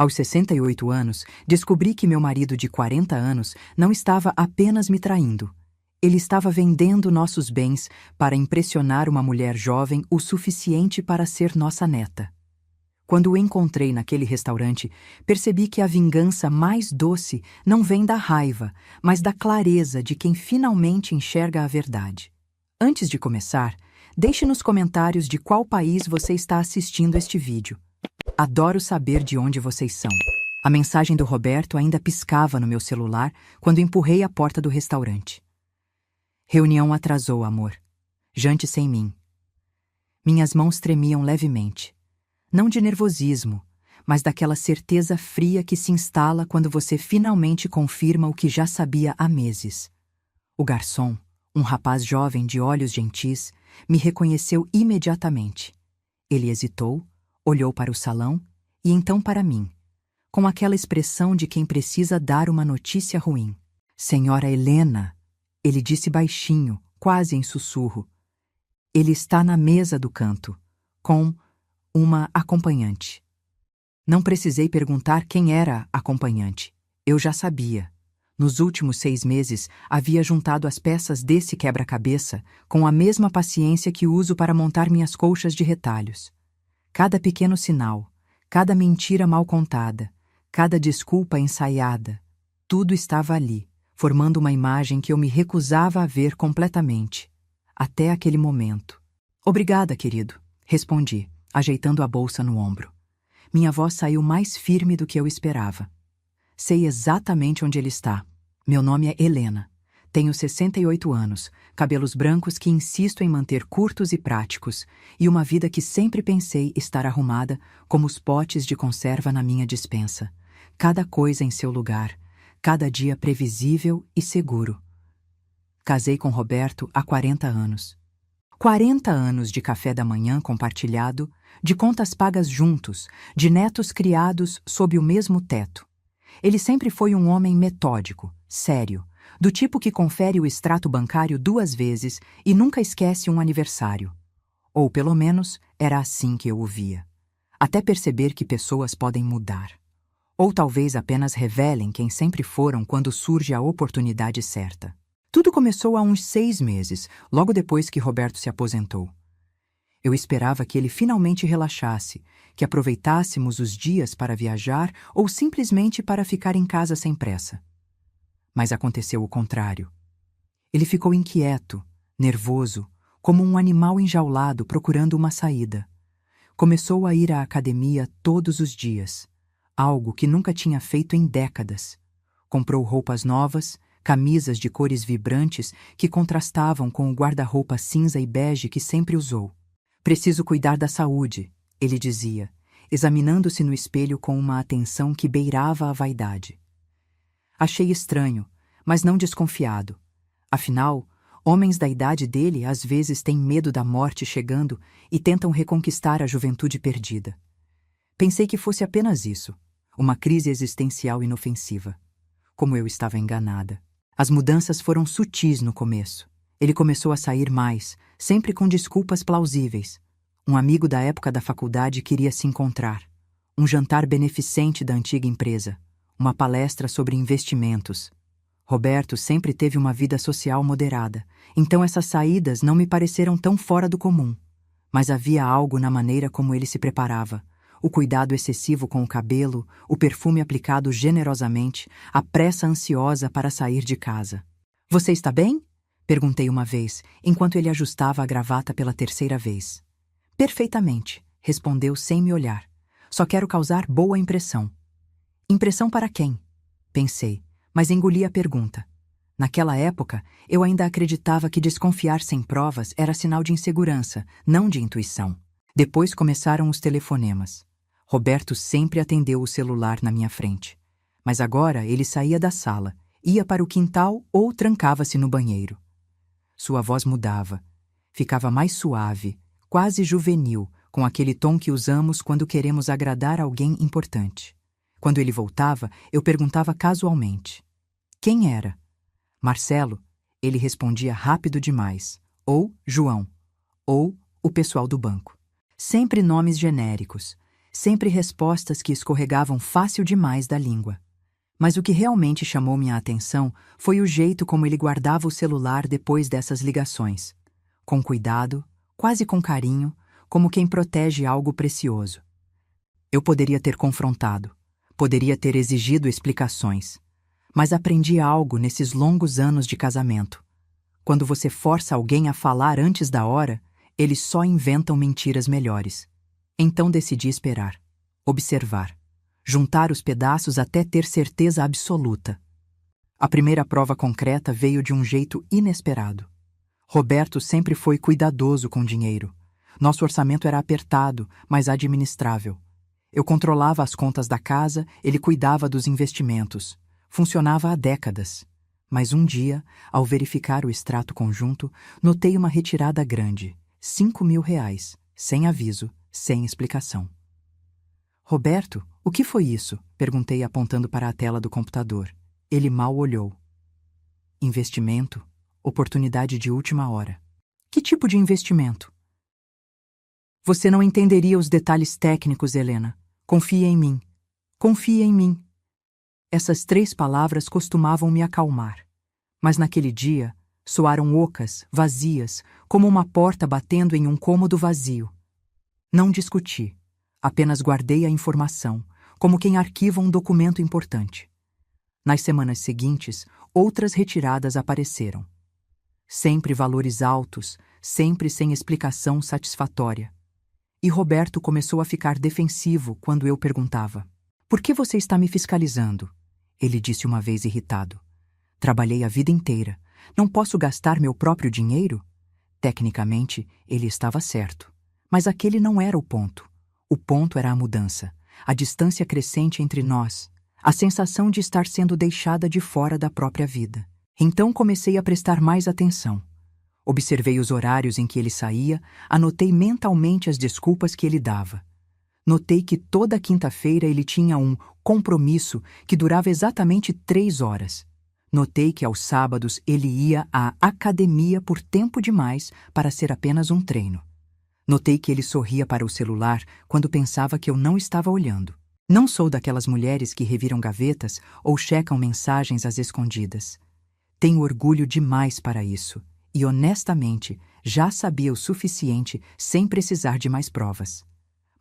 Aos 68 anos, descobri que meu marido de 40 anos não estava apenas me traindo. Ele estava vendendo nossos bens para impressionar uma mulher jovem o suficiente para ser nossa neta. Quando o encontrei naquele restaurante, percebi que a vingança mais doce não vem da raiva, mas da clareza de quem finalmente enxerga a verdade. Antes de começar, deixe nos comentários de qual país você está assistindo este vídeo. Adoro saber de onde vocês são. A mensagem do Roberto ainda piscava no meu celular quando empurrei a porta do restaurante. Reunião atrasou, amor. Jante sem mim. Minhas mãos tremiam levemente. Não de nervosismo, mas daquela certeza fria que se instala quando você finalmente confirma o que já sabia há meses. O garçom, um rapaz jovem de olhos gentis, me reconheceu imediatamente. Ele hesitou, olhou para o salão e então para mim, com aquela expressão de quem precisa dar uma notícia ruim. Senhora Helena, ele disse baixinho, quase em sussurro. Ele está na mesa do canto, com uma acompanhante. Não precisei perguntar quem era a acompanhante. Eu já sabia. Nos últimos 6 meses, havia juntado as peças desse quebra-cabeça com a mesma paciência que uso para montar minhas colchas de retalhos. Cada pequeno sinal, cada mentira mal contada, cada desculpa ensaiada, tudo estava ali, formando uma imagem que eu me recusava a ver completamente, até aquele momento. Obrigada, querido, respondi, ajeitando a bolsa no ombro. Minha voz saiu mais firme do que eu esperava. Sei exatamente onde ele está. Meu nome é Helena. Tenho 68 anos, cabelos brancos que insisto em manter curtos e práticos, e uma vida que sempre pensei estar arrumada como os potes de conserva na minha despensa. Cada coisa em seu lugar, cada dia previsível e seguro. Casei com Roberto há 40 anos. 40 anos de café da manhã compartilhado, de contas pagas juntos, de netos criados sob o mesmo teto. Ele sempre foi um homem metódico, sério, do tipo que confere o extrato bancário 2 vezes e nunca esquece um aniversário. Ou, pelo menos, era assim que eu o via. Até perceber que pessoas podem mudar. Ou talvez apenas revelem quem sempre foram quando surge a oportunidade certa. Tudo começou há uns 6 meses, logo depois que Roberto se aposentou. Eu esperava que ele finalmente relaxasse, que aproveitássemos os dias para viajar ou simplesmente para ficar em casa sem pressa. Mas aconteceu o contrário. Ele ficou inquieto, nervoso, como um animal enjaulado procurando uma saída. Começou a ir à academia todos os dias, algo que nunca tinha feito em décadas. Comprou roupas novas, camisas de cores vibrantes que contrastavam com o guarda-roupa cinza e bege que sempre usou. Preciso cuidar da saúde, ele dizia, examinando-se no espelho com uma atenção que beirava a vaidade. Achei estranho, mas não desconfiado. Afinal, homens da idade dele às vezes têm medo da morte chegando e tentam reconquistar a juventude perdida. Pensei que fosse apenas isso, uma crise existencial inofensiva. Como eu estava enganada. As mudanças foram sutis no começo. Ele começou a sair mais, sempre com desculpas plausíveis. Um amigo da época da faculdade queria se encontrar. Um jantar beneficente da antiga empresa. Uma palestra sobre investimentos. Roberto sempre teve uma vida social moderada, então essas saídas não me pareceram tão fora do comum. Mas havia algo na maneira como ele se preparava. O cuidado excessivo com o cabelo, o perfume aplicado generosamente, a pressa ansiosa para sair de casa. Você está bem? Perguntei uma vez, enquanto ele ajustava a gravata pela 3ª vez. Perfeitamente, respondeu sem me olhar. Só quero causar boa impressão. Impressão para quem? Pensei, mas engoli a pergunta. Naquela época, eu ainda acreditava que desconfiar sem provas era sinal de insegurança, não de intuição. Depois começaram os telefonemas. Roberto sempre atendeu o celular na minha frente. Mas agora ele saía da sala, ia para o quintal ou trancava-se no banheiro. Sua voz mudava. Ficava mais suave, quase juvenil, com aquele tom que usamos quando queremos agradar alguém importante. Quando ele voltava, eu perguntava casualmente. Quem era? Marcelo, ele respondia rápido demais. Ou João. Ou o pessoal do banco. Sempre nomes genéricos. sempre respostas que escorregavam fácil demais da língua. Mas o que realmente chamou minha atenção foi o jeito como ele guardava o celular depois dessas ligações. Com cuidado, quase com carinho, como quem protege algo precioso. Eu poderia ter confrontado, poderia ter exigido explicações, mas aprendi algo nesses longos anos de casamento. Quando você força alguém a falar antes da hora, eles só inventam mentiras melhores. Então decidi esperar, observar, juntar os pedaços até ter certeza absoluta. A primeira prova concreta veio de um jeito inesperado. Roberto sempre foi cuidadoso com dinheiro. Nosso orçamento era apertado, mas administrável. Eu controlava as contas da casa, ele cuidava dos investimentos. Funcionava há décadas. Mas um dia, ao verificar o extrato conjunto, notei uma retirada grande, R$ 5.000, sem aviso, sem explicação. Roberto, o que foi isso? Perguntei apontando para a tela do computador. Ele mal olhou. Investimento, oportunidade de última hora. Que tipo de investimento? Você não entenderia os detalhes técnicos, Helena. Confie em mim. Confie em mim. Essas 3 palavras costumavam me acalmar. Mas naquele dia, soaram ocas, vazias, como uma porta batendo em um cômodo vazio. Não discuti. Apenas guardei a informação, como quem arquiva um documento importante. Nas semanas seguintes, outras retiradas apareceram. Sempre valores altos, sempre sem explicação satisfatória. E Roberto começou a ficar defensivo quando eu perguntava: "Por que você está me fiscalizando?" Ele disse uma vez irritado: "Trabalhei a vida inteira. Não posso gastar meu próprio dinheiro?" Tecnicamente, ele estava certo. Mas aquele não era o ponto. O ponto era a mudança, a distância crescente entre nós, a sensação de estar sendo deixada de fora da própria vida. Então comecei a prestar mais atenção. Observei os horários em que ele saía, anotei mentalmente as desculpas que ele dava. Notei que toda quinta-feira ele tinha um compromisso que durava exatamente 3 horas. Notei que aos sábados ele ia à academia por tempo demais para ser apenas um treino. Notei que ele sorria para o celular quando pensava que eu não estava olhando. Não sou daquelas mulheres que reviram gavetas ou checam mensagens às escondidas. Tenho orgulho demais para isso e, honestamente, já sabia o suficiente sem precisar de mais provas.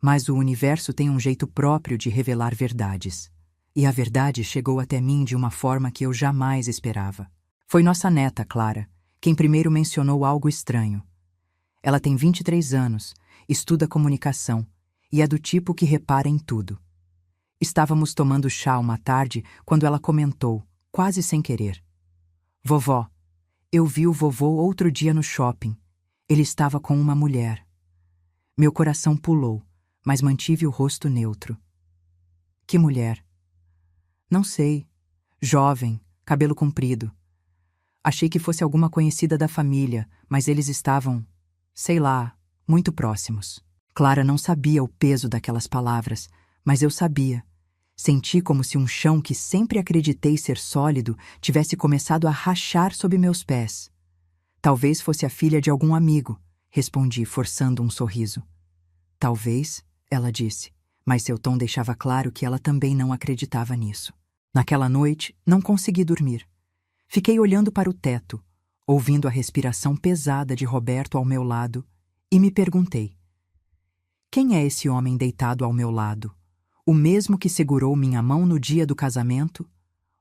Mas o universo tem um jeito próprio de revelar verdades. E a verdade chegou até mim de uma forma que eu jamais esperava. Foi nossa neta, Clara, quem primeiro mencionou algo estranho. Ela tem 23 anos, estuda comunicação e é do tipo que repara em tudo. Estávamos tomando chá uma tarde quando ela comentou, quase sem querer: "Vovó, eu vi o vovô outro dia no shopping. Ele estava com uma mulher." Meu coração pulou, mas mantive o rosto neutro. "Que mulher?" "Não sei. Jovem, cabelo comprido. Achei que fosse alguma conhecida da família, mas eles estavam, sei lá, muito próximos." Clara não sabia o peso daquelas palavras, mas eu sabia. Senti como se um chão que sempre acreditei ser sólido tivesse começado a rachar sob meus pés. "Talvez fosse a filha de algum amigo", respondi, forçando um sorriso. "Talvez", ela disse, mas seu tom deixava claro que ela também não acreditava nisso. Naquela noite, não consegui dormir. Fiquei olhando para o teto, ouvindo a respiração pesada de Roberto ao meu lado, e me perguntei: quem é esse homem deitado ao meu lado? O mesmo que segurou minha mão no dia do casamento?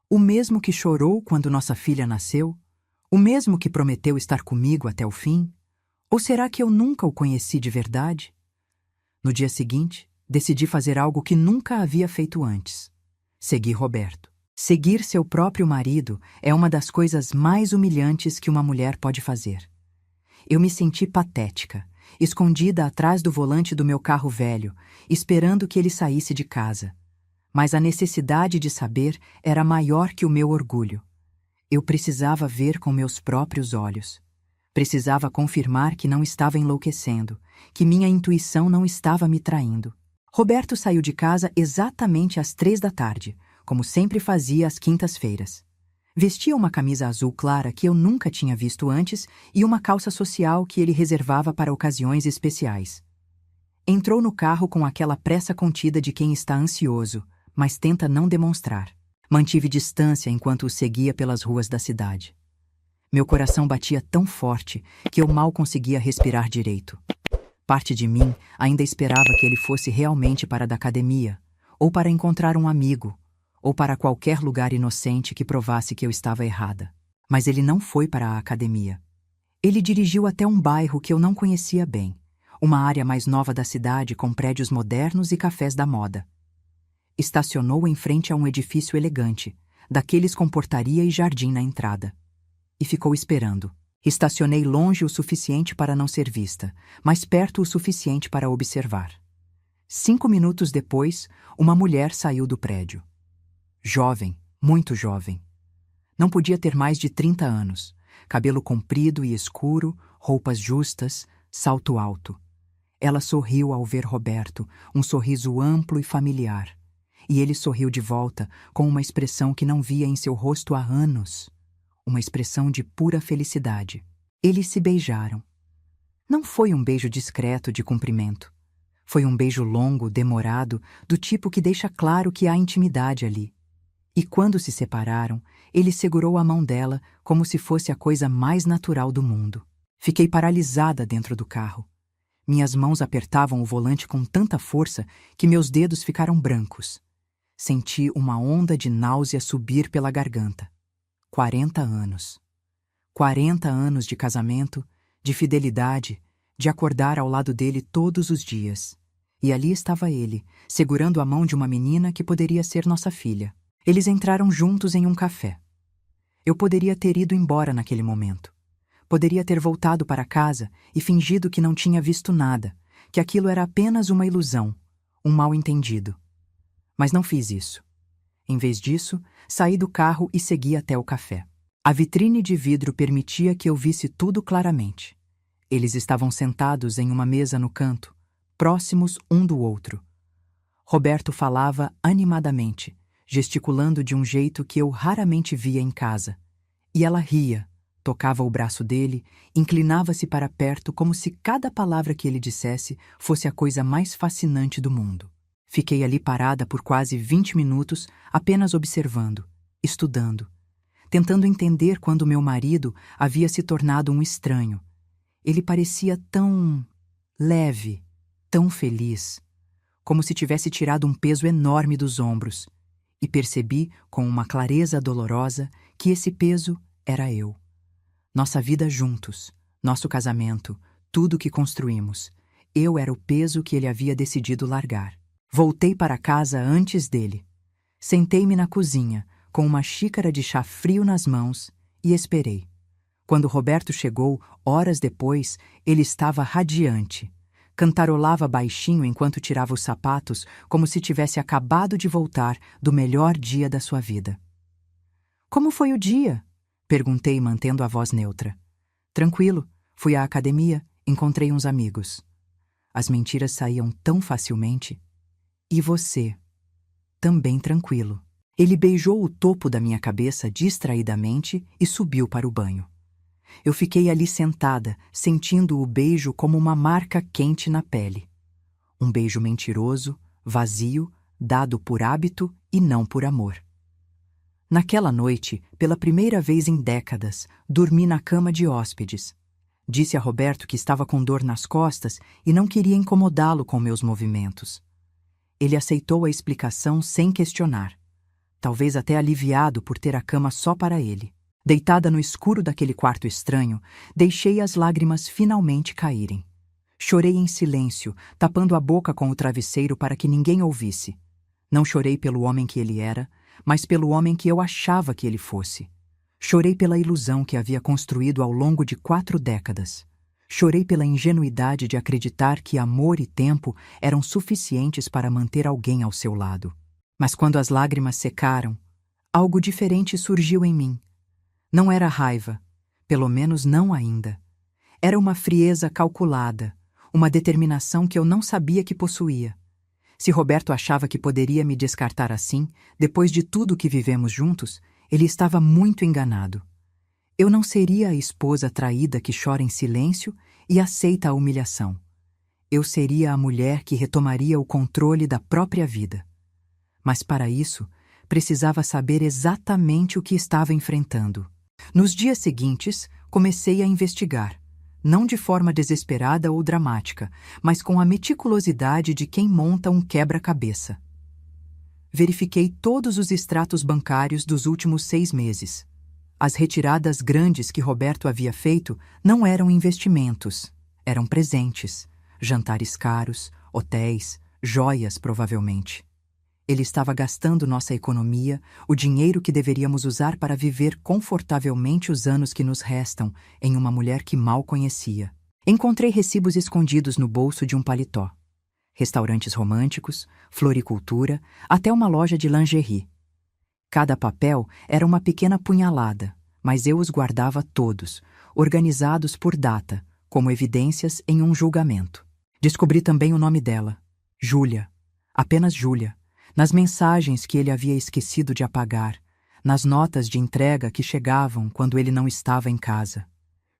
O mesmo que chorou quando nossa filha nasceu? O mesmo que prometeu estar comigo até o fim? Ou será que eu nunca o conheci de verdade? No dia seguinte, decidi fazer algo que nunca havia feito antes. Segui Roberto. Seguir seu próprio marido é uma das coisas mais humilhantes que uma mulher pode fazer. Eu me senti patética, escondida atrás do volante do meu carro velho, esperando que ele saísse de casa. Mas a necessidade de saber era maior que o meu orgulho. Eu precisava ver com meus próprios olhos. Precisava confirmar que não estava enlouquecendo, que minha intuição não estava me traindo. Roberto saiu de casa exatamente às 3 da tarde, como sempre fazia às quintas-feiras. Vestia uma camisa azul clara que eu nunca tinha visto antes e uma calça social que ele reservava para ocasiões especiais. Entrou no carro com aquela pressa contida de quem está ansioso, mas tenta não demonstrar. Mantive distância enquanto o seguia pelas ruas da cidade. Meu coração batia tão forte que eu mal conseguia respirar direito. Parte de mim ainda esperava que ele fosse realmente para a da academia, ou para encontrar um amigo, ou para qualquer lugar inocente que provasse que eu estava errada. Mas ele não foi para a academia. Ele dirigiu até um bairro que eu não conhecia bem, uma área mais nova da cidade com prédios modernos e cafés da moda. Estacionou em frente a um edifício elegante, daqueles com portaria e jardim na entrada. E ficou esperando. Estacionei longe o suficiente para não ser vista, mas perto o suficiente para observar. 5 minutos depois, uma mulher saiu do prédio. Jovem, muito jovem. Não podia ter mais de 30 anos. Cabelo comprido e escuro, roupas justas, salto alto. Ela sorriu ao ver Roberto, um sorriso amplo e familiar. E ele sorriu de volta, com uma expressão que não via em seu rosto há anos. Uma expressão de pura felicidade. Eles se beijaram. Não foi um beijo discreto de cumprimento. Foi um beijo longo, demorado, do tipo que deixa claro que há intimidade ali. E quando se separaram, ele segurou a mão dela como se fosse a coisa mais natural do mundo. Fiquei paralisada dentro do carro. Minhas mãos apertavam o volante com tanta força que meus dedos ficaram brancos. Senti uma onda de náusea subir pela garganta. 40 anos. 40 anos de casamento, de fidelidade, de acordar ao lado dele todos os dias. E ali estava ele, segurando a mão de uma menina que poderia ser nossa filha. Eles entraram juntos em um café. Eu poderia ter ido embora naquele momento. Poderia ter voltado para casa e fingido que não tinha visto nada, que aquilo era apenas uma ilusão, um mal-entendido. Mas não fiz isso. Em vez disso, saí do carro e segui até o café. A vitrine de vidro permitia que eu visse tudo claramente. Eles estavam sentados em uma mesa no canto, próximos um do outro. Roberto falava animadamente, gesticulando de um jeito que eu raramente via em casa. E ela ria, tocava o braço dele, inclinava-se para perto como se cada palavra que ele dissesse fosse a coisa mais fascinante do mundo. Fiquei ali parada por quase 20 minutos, apenas observando, estudando, tentando entender quando meu marido havia se tornado um estranho. Ele parecia tão leve, tão feliz, como se tivesse tirado um peso enorme dos ombros, e percebi, com uma clareza dolorosa, que esse peso era eu. Nossa vida juntos, nosso casamento, tudo que construímos. Eu era o peso que ele havia decidido largar. Voltei para casa antes dele. Sentei-me na cozinha, com uma xícara de chá frio nas mãos, e esperei. Quando Roberto chegou, horas depois, ele estava radiante. Cantarolava baixinho enquanto tirava os sapatos, como se tivesse acabado de voltar do melhor dia da sua vida. Como foi o dia? Perguntei, mantendo a voz neutra. Tranquilo, fui à academia, encontrei uns amigos. As mentiras saíam tão facilmente. E você? Também tranquilo. Ele beijou o topo da minha cabeça distraidamente e subiu para o banho. Eu fiquei ali sentada, sentindo o beijo como uma marca quente na pele. Um beijo mentiroso, vazio, dado por hábito e não por amor. Naquela noite, pela primeira vez em décadas, dormi na cama de hóspedes. Disse a Roberto que estava com dor nas costas e não queria incomodá-lo com meus movimentos. Ele aceitou a explicação sem questionar, talvez até aliviado por ter a cama só para ele. Deitada no escuro daquele quarto estranho, deixei as lágrimas finalmente caírem. Chorei em silêncio, tapando a boca com o travesseiro para que ninguém ouvisse. Não chorei pelo homem que ele era, mas pelo homem que eu achava que ele fosse. Chorei pela ilusão que havia construído ao longo de 4 décadas. Chorei pela ingenuidade de acreditar que amor e tempo eram suficientes para manter alguém ao seu lado. Mas quando as lágrimas secaram, algo diferente surgiu em mim. Não era raiva, pelo menos não ainda. Era uma frieza calculada, uma determinação que eu não sabia que possuía. Se Roberto achava que poderia me descartar assim, depois de tudo que vivemos juntos, ele estava muito enganado. Eu não seria a esposa traída que chora em silêncio e aceita a humilhação. Eu seria a mulher que retomaria o controle da própria vida. Mas para isso, precisava saber exatamente o que estava enfrentando. Nos dias seguintes, comecei a investigar, não de forma desesperada ou dramática, mas com a meticulosidade de quem monta um quebra-cabeça. Verifiquei todos os extratos bancários dos últimos 6 meses. As retiradas grandes que Roberto havia feito não eram investimentos, eram presentes, jantares caros, hotéis, joias provavelmente. Ele estava gastando nossa economia, o dinheiro que deveríamos usar para viver confortavelmente os anos que nos restam, em uma mulher que mal conhecia. Encontrei recibos escondidos no bolso de um paletó. Restaurantes românticos, floricultura, até uma loja de lingerie. Cada papel era uma pequena punhalada, mas eu os guardava todos, organizados por data, como evidências em um julgamento. Descobri também o nome dela, Júlia, apenas Júlia, nas mensagens que ele havia esquecido de apagar, nas notas de entrega que chegavam quando ele não estava em casa.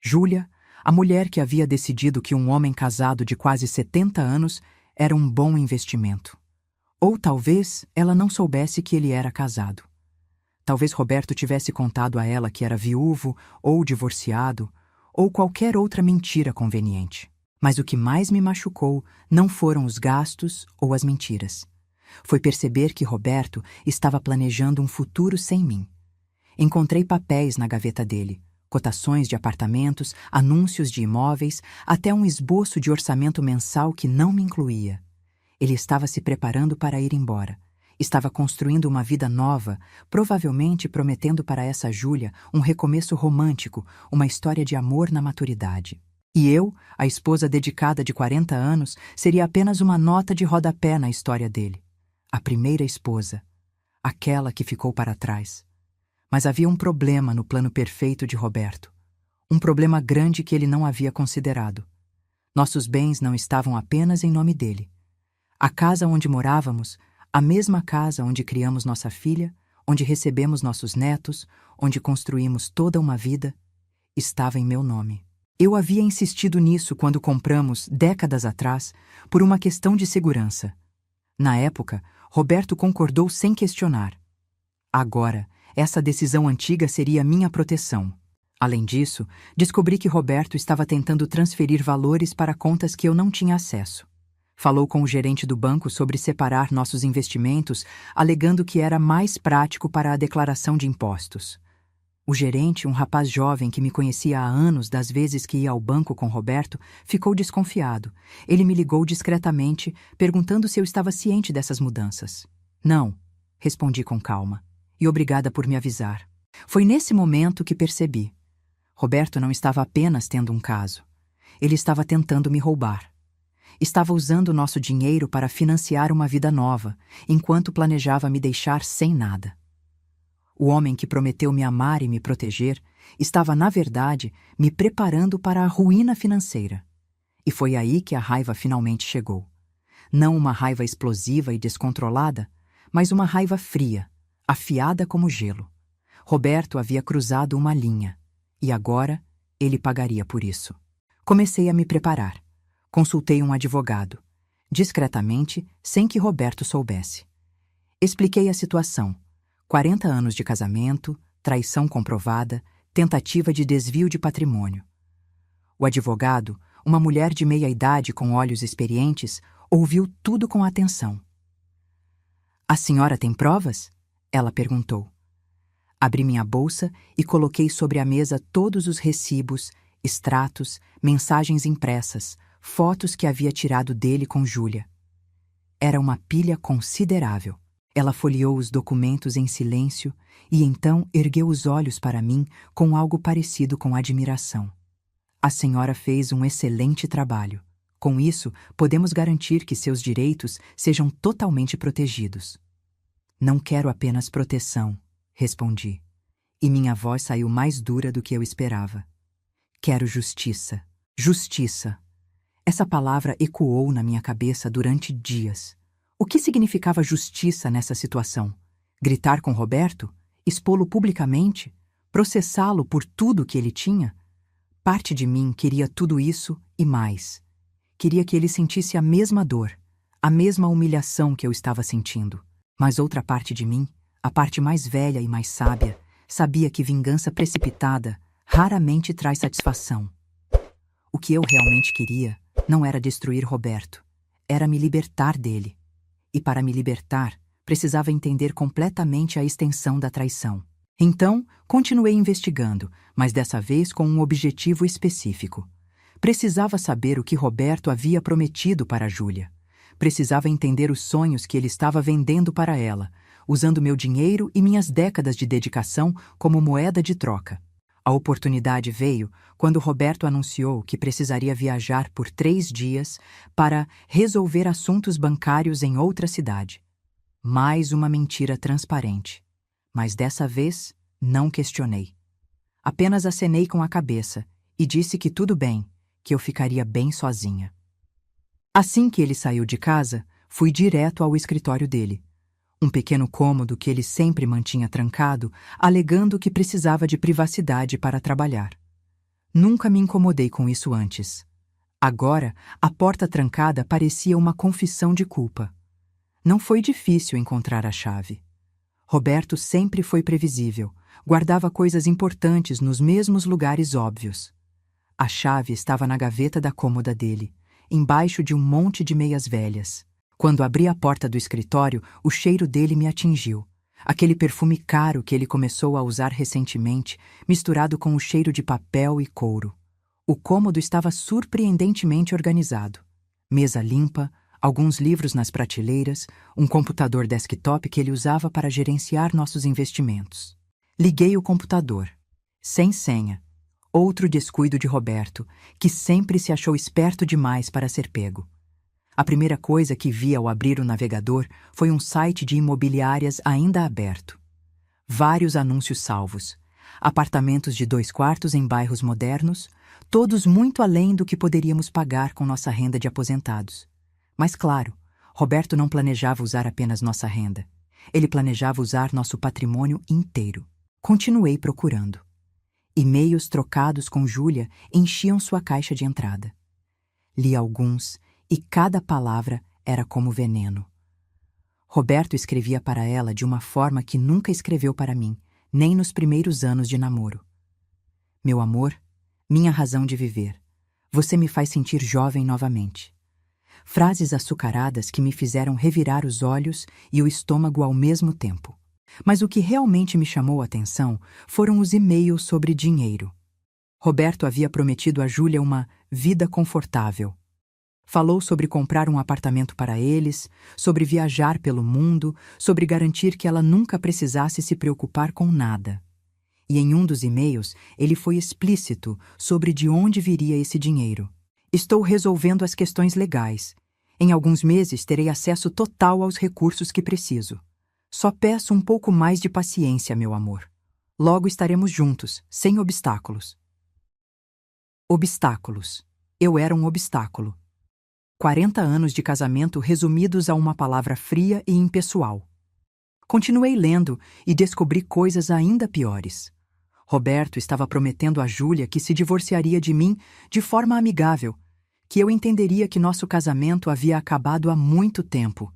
Júlia, a mulher que havia decidido que um homem casado de quase 70 anos era um bom investimento. Ou talvez ela não soubesse que ele era casado. Talvez Roberto tivesse contado a ela que era viúvo ou divorciado, ou qualquer outra mentira conveniente. Mas o que mais me machucou não foram os gastos ou as mentiras. Foi perceber que Roberto estava planejando um futuro sem mim. Encontrei papéis na gaveta dele, cotações de apartamentos, anúncios de imóveis, até um esboço de orçamento mensal que não me incluía. Ele estava se preparando para ir embora. Estava construindo uma vida nova, provavelmente prometendo para essa Júlia um recomeço romântico, uma história de amor na maturidade. E eu, a esposa dedicada de 40 anos, seria apenas uma nota de rodapé na história dele. A primeira esposa, aquela que ficou para trás. Mas havia um problema no plano perfeito de Roberto. Um problema grande que ele não havia considerado. Nossos bens não estavam apenas em nome dele. A casa onde morávamos, a mesma casa onde criamos nossa filha, onde recebemos nossos netos, onde construímos toda uma vida, estava em meu nome. Eu havia insistido nisso quando compramos, décadas atrás, por uma questão de segurança. Na época, Roberto concordou sem questionar. Agora, essa decisão antiga seria minha proteção. Além disso, descobri que Roberto estava tentando transferir valores para contas que eu não tinha acesso. Falou com o gerente do banco sobre separar nossos investimentos, alegando que era mais prático para a declaração de impostos. O gerente, um rapaz jovem que me conhecia há anos das vezes que ia ao banco com Roberto, ficou desconfiado. Ele me ligou discretamente, perguntando se eu estava ciente dessas mudanças. Não, respondi com calma, e obrigada por me avisar. Foi nesse momento que percebi. Roberto não estava apenas tendo um caso. Ele estava tentando me roubar. Estava usando nosso dinheiro para financiar uma vida nova, enquanto planejava me deixar sem nada. O homem que prometeu me amar e me proteger estava, na verdade, me preparando para a ruína financeira. E foi aí que a raiva finalmente chegou. Não uma raiva explosiva e descontrolada, mas uma raiva fria, afiada como gelo. Roberto havia cruzado uma linha, e agora ele pagaria por isso. Comecei a me preparar. Consultei um advogado, discretamente, sem que Roberto soubesse. Expliquei a situação: 40 anos de casamento, traição comprovada, tentativa de desvio de patrimônio. O advogado, uma mulher de meia-idade com olhos experientes, ouviu tudo com atenção. "A senhora tem provas?" ela perguntou. Abri minha bolsa e coloquei sobre a mesa todos os recibos, extratos, mensagens impressas, fotos que havia tirado dele com Júlia. Era uma pilha considerável. Ela folheou os documentos em silêncio e então ergueu os olhos para mim com algo parecido com admiração. "A senhora fez um excelente trabalho. Com isso, podemos garantir que seus direitos sejam totalmente protegidos." "Não quero apenas proteção", respondi. E minha voz saiu mais dura do que eu esperava. "Quero justiça. Justiça." Essa palavra ecoou na minha cabeça durante dias. O que significava justiça nessa situação? Gritar com Roberto? Expô-lo publicamente? Processá-lo por tudo que ele tinha? Parte de mim queria tudo isso e mais. Queria que ele sentisse a mesma dor, a mesma humilhação que eu estava sentindo. Mas outra parte de mim, a parte mais velha e mais sábia, sabia que vingança precipitada raramente traz satisfação. O que eu realmente queria não era destruir Roberto, era me libertar dele. E para me libertar, precisava entender completamente a extensão da traição. Então, continuei investigando, mas dessa vez com um objetivo específico. Precisava saber o que Roberto havia prometido para Júlia. Precisava entender os sonhos que ele estava vendendo para ela, usando meu dinheiro e minhas décadas de dedicação como moeda de troca. A oportunidade veio quando Roberto anunciou que precisaria viajar por 3 dias para resolver assuntos bancários em outra cidade. Mais uma mentira transparente. Mas dessa vez, não questionei. Apenas acenei com a cabeça e disse que tudo bem, que eu ficaria bem sozinha. Assim que ele saiu de casa, fui direto ao escritório dele. Um pequeno cômodo que ele sempre mantinha trancado, alegando que precisava de privacidade para trabalhar. Nunca me incomodei com isso antes. Agora, a porta trancada parecia uma confissão de culpa. Não foi difícil encontrar a chave. Roberto sempre foi previsível, guardava coisas importantes nos mesmos lugares óbvios. A chave estava na gaveta da cômoda dele, embaixo de um monte de meias velhas. Quando abri a porta do escritório, o cheiro dele me atingiu. Aquele perfume caro que ele começou a usar recentemente, misturado com o cheiro de papel e couro. O cômodo estava surpreendentemente organizado. Mesa limpa, alguns livros nas prateleiras, um computador desktop que ele usava para gerenciar nossos investimentos. Liguei o computador. Sem senha. Outro descuido de Roberto, que sempre se achou esperto demais para ser pego. A primeira coisa que vi ao abrir o navegador foi um site de imobiliárias ainda aberto. Vários anúncios salvos. Apartamentos de 2 quartos em bairros modernos, todos muito além do que poderíamos pagar com nossa renda de aposentados. Mas claro, Roberto não planejava usar apenas nossa renda. Ele planejava usar nosso patrimônio inteiro. Continuei procurando. E-mails trocados com Júlia enchiam sua caixa de entrada. Li alguns e cada palavra era como veneno. Roberto escrevia para ela de uma forma que nunca escreveu para mim, nem nos primeiros anos de namoro. Meu amor, minha razão de viver. Você me faz sentir jovem novamente. Frases açucaradas que me fizeram revirar os olhos e o estômago ao mesmo tempo. Mas o que realmente me chamou a atenção foram os e-mails sobre dinheiro. Roberto havia prometido a Júlia uma vida confortável. Falou sobre comprar um apartamento para eles, sobre viajar pelo mundo, sobre garantir que ela nunca precisasse se preocupar com nada. E em um dos e-mails, ele foi explícito sobre de onde viria esse dinheiro. Estou resolvendo as questões legais. Em alguns meses terei acesso total aos recursos que preciso. Só peço um pouco mais de paciência, meu amor. Logo estaremos juntos, sem obstáculos. Obstáculos. Eu era um obstáculo. 40 anos de casamento resumidos a uma palavra fria e impessoal. Continuei lendo e descobri coisas ainda piores. Roberto estava prometendo a Júlia que se divorciaria de mim de forma amigável, que eu entenderia que nosso casamento havia acabado há muito tempo.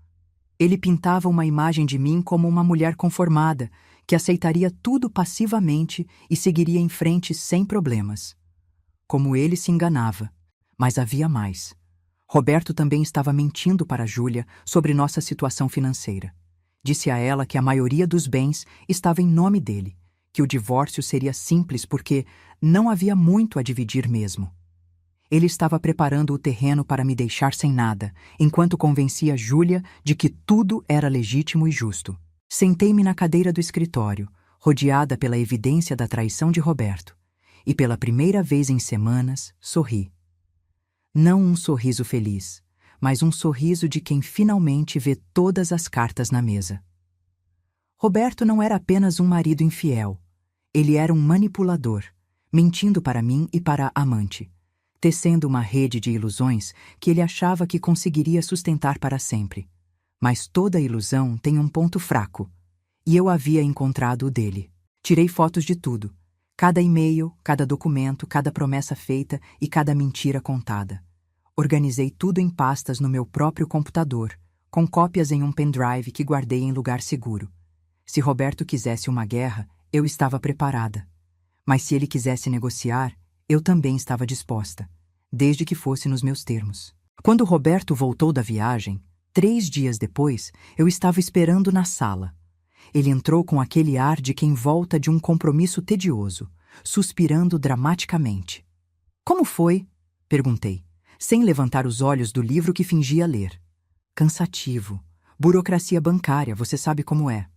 Ele pintava uma imagem de mim como uma mulher conformada, que aceitaria tudo passivamente e seguiria em frente sem problemas. Como ele se enganava, mas havia mais. Roberto também estava mentindo para Júlia sobre nossa situação financeira. Disse a ela que a maioria dos bens estava em nome dele, que o divórcio seria simples porque não havia muito a dividir mesmo. Ele estava preparando o terreno para me deixar sem nada, enquanto convencia Júlia de que tudo era legítimo e justo. Sentei-me na cadeira do escritório, rodeada pela evidência da traição de Roberto, e pela primeira vez em semanas, sorri. Não um sorriso feliz, mas um sorriso de quem finalmente vê todas as cartas na mesa. Roberto não era apenas um marido infiel. Ele era um manipulador, mentindo para mim e para a amante, tecendo uma rede de ilusões que ele achava que conseguiria sustentar para sempre. Mas toda ilusão tem um ponto fraco, e eu havia encontrado o dele. Tirei fotos de tudo, cada e-mail, cada documento, cada promessa feita e cada mentira contada. Organizei tudo em pastas no meu próprio computador, com cópias em um pendrive que guardei em lugar seguro. Se Roberto quisesse uma guerra, eu estava preparada. Mas se ele quisesse negociar, eu também estava disposta, desde que fosse nos meus termos. Quando Roberto voltou da viagem, 3 dias depois, eu estava esperando na sala. Ele entrou com aquele ar de quem volta de um compromisso tedioso, suspirando dramaticamente. Como foi? Perguntei, sem levantar os olhos do livro que fingia ler. Cansativo. Burocracia bancária, você sabe como é.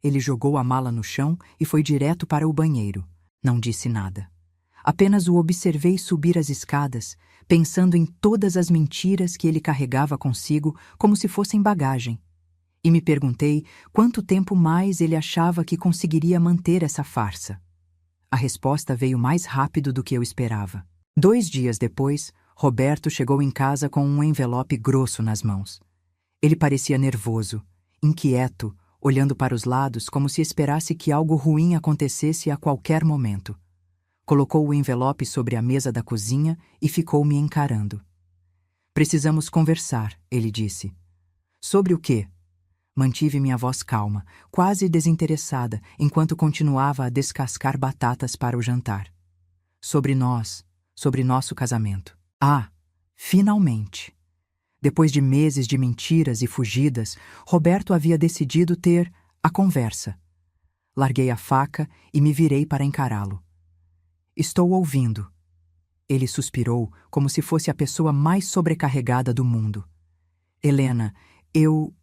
Ele jogou a mala no chão e foi direto para o banheiro. Não disse nada. Apenas o observei subir as escadas, pensando em todas as mentiras que ele carregava consigo como se fossem bagagem. E me perguntei quanto tempo mais ele achava que conseguiria manter essa farsa. A resposta veio mais rápido do que eu esperava. 2 dias depois, Roberto chegou em casa com um envelope grosso nas mãos. Ele parecia nervoso, inquieto, olhando para os lados como se esperasse que algo ruim acontecesse a qualquer momento. Colocou o envelope sobre a mesa da cozinha e ficou me encarando. Precisamos conversar, ele disse. Sobre o quê? Mantive minha voz calma, quase desinteressada, enquanto continuava a descascar batatas para o jantar. Sobre nós, sobre nosso casamento. Ah, finalmente! Depois de meses de mentiras e fugidas, Roberto havia decidido ter a conversa. Larguei a faca e me virei para encará-lo. Estou ouvindo. Ele suspirou como se fosse a pessoa mais sobrecarregada do mundo. Helena, eu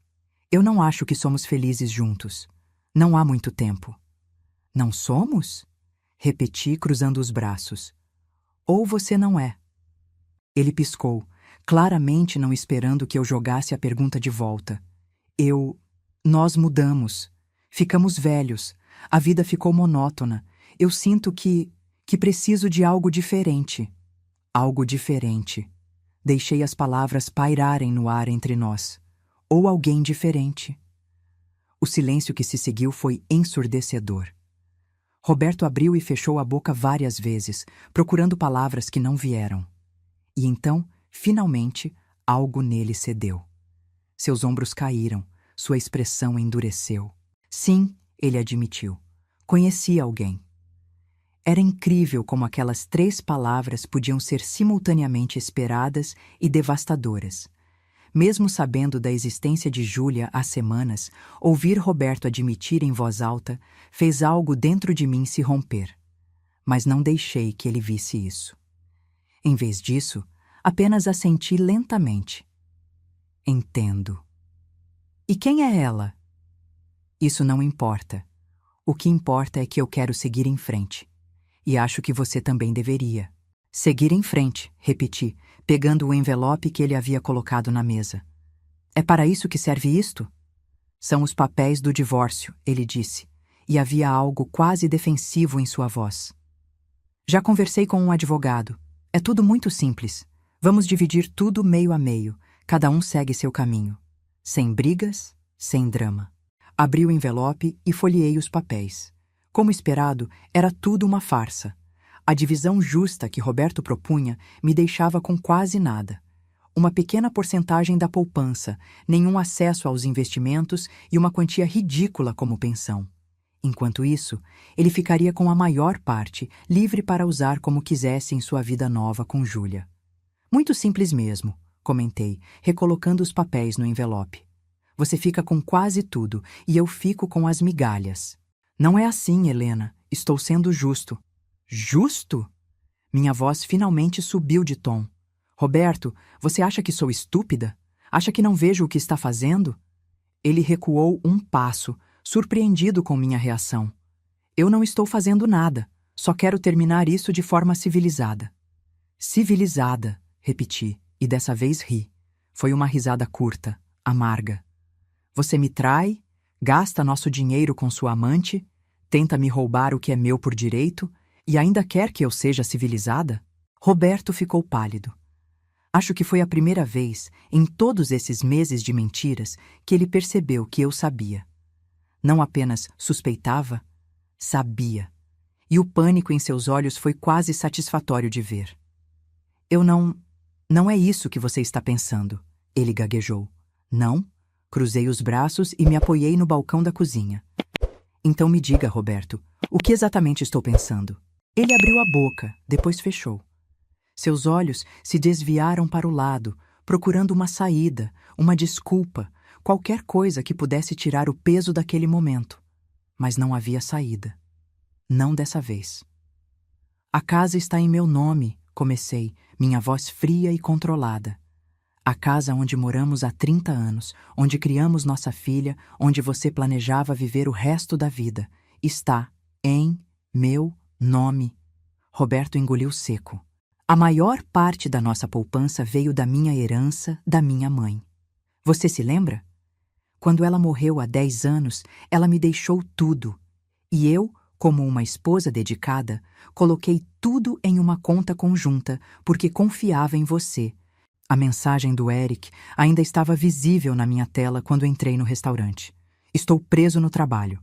não acho que somos felizes juntos. Não há muito tempo. Não somos? Repeti, cruzando os braços. Ou você não é? Ele piscou, claramente não esperando que eu jogasse a pergunta de volta. Nós mudamos. Ficamos velhos. A vida ficou monótona. Eu sinto que preciso de algo diferente. Algo diferente. Deixei as palavras pairarem no ar entre nós. Ou alguém diferente. O silêncio que se seguiu foi ensurdecedor. Roberto abriu e fechou a boca várias vezes, procurando palavras que não vieram. E então, finalmente, algo nele cedeu. Seus ombros caíram, sua expressão endureceu. Sim, ele admitiu. Conhecia alguém. Era incrível como aquelas 3 palavras podiam ser simultaneamente esperadas e devastadoras. Mesmo sabendo da existência de Júlia há semanas, ouvir Roberto admitir em voz alta fez algo dentro de mim se romper. Mas não deixei que ele visse isso. Em vez disso, apenas assenti lentamente. Entendo. E quem é ela? Isso não importa. O que importa é que eu quero seguir em frente. E acho que você também deveria. Seguir em frente, repeti, pegando o envelope que ele havia colocado na mesa. É para isso que serve isto? São os papéis do divórcio, ele disse, e havia algo quase defensivo em sua voz. Já conversei com um advogado. É tudo muito simples. Vamos dividir tudo meio a meio. Cada um segue seu caminho. Sem brigas, sem drama. Abri o envelope e folheei os papéis. Como esperado, era tudo uma farsa. A divisão justa que Roberto propunha me deixava com quase nada. Uma pequena porcentagem da poupança, nenhum acesso aos investimentos e uma quantia ridícula como pensão. Enquanto isso, ele ficaria com a maior parte, livre para usar como quisesse em sua vida nova com Júlia. Muito simples mesmo, comentei, recolocando os papéis no envelope. Você fica com quase tudo e eu fico com as migalhas. Não é assim, Helena. Estou sendo justo. Justo? Minha voz finalmente subiu de tom. Roberto, você acha que sou estúpida? Acha que não vejo o que está fazendo? Ele recuou um passo, surpreendido com minha reação. Eu não estou fazendo nada. Só quero terminar isso de forma civilizada. Civilizada, repeti, e dessa vez ri. Foi uma risada curta, amarga. Você me trai, gasta nosso dinheiro com sua amante, tenta me roubar o que é meu por direito e ainda quer que eu seja civilizada? Roberto ficou pálido. Acho que foi a primeira vez, em todos esses meses de mentiras, que ele percebeu que eu sabia. Não apenas suspeitava, sabia. E o pânico em seus olhos foi quase satisfatório de ver. Eu Não é isso que você está pensando, ele gaguejou. Não? Cruzei os braços e me apoiei no balcão da cozinha. Então me diga, Roberto, o que exatamente estou pensando? Ele abriu a boca, depois fechou. Seus olhos se desviaram para o lado, procurando uma saída, uma desculpa, qualquer coisa que pudesse tirar o peso daquele momento. Mas não havia saída. Não dessa vez. A casa está em meu nome, comecei, minha voz fria e controlada. A casa onde moramos há 30 anos, onde criamos nossa filha, onde você planejava viver o resto da vida, está em meu nome. Roberto engoliu seco. A maior parte da nossa poupança veio da minha herança, da minha mãe. Você se lembra? Quando ela morreu há 10 anos, ela me deixou tudo. E eu, como uma esposa dedicada, coloquei tudo em uma conta conjunta porque confiava em você. A mensagem do Eric ainda estava visível na minha tela quando entrei no restaurante. Estou preso no trabalho.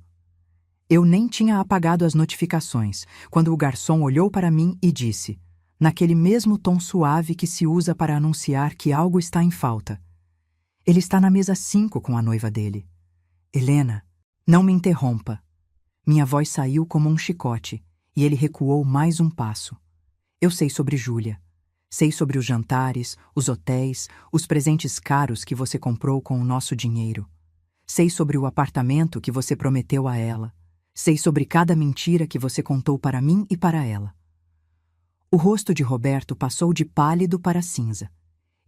Eu nem tinha apagado as notificações quando o garçom olhou para mim e disse, naquele mesmo tom suave que se usa para anunciar que algo está em falta: ele está na mesa 5 com a noiva dele. Helena, não me interrompa. Minha voz saiu como um chicote e ele recuou mais um passo. Eu sei sobre Júlia. Sei sobre os jantares, os hotéis, os presentes caros que você comprou com o nosso dinheiro. Sei sobre o apartamento que você prometeu a ela. Sei sobre cada mentira que você contou para mim e para ela. O rosto de Roberto passou de pálido para cinza.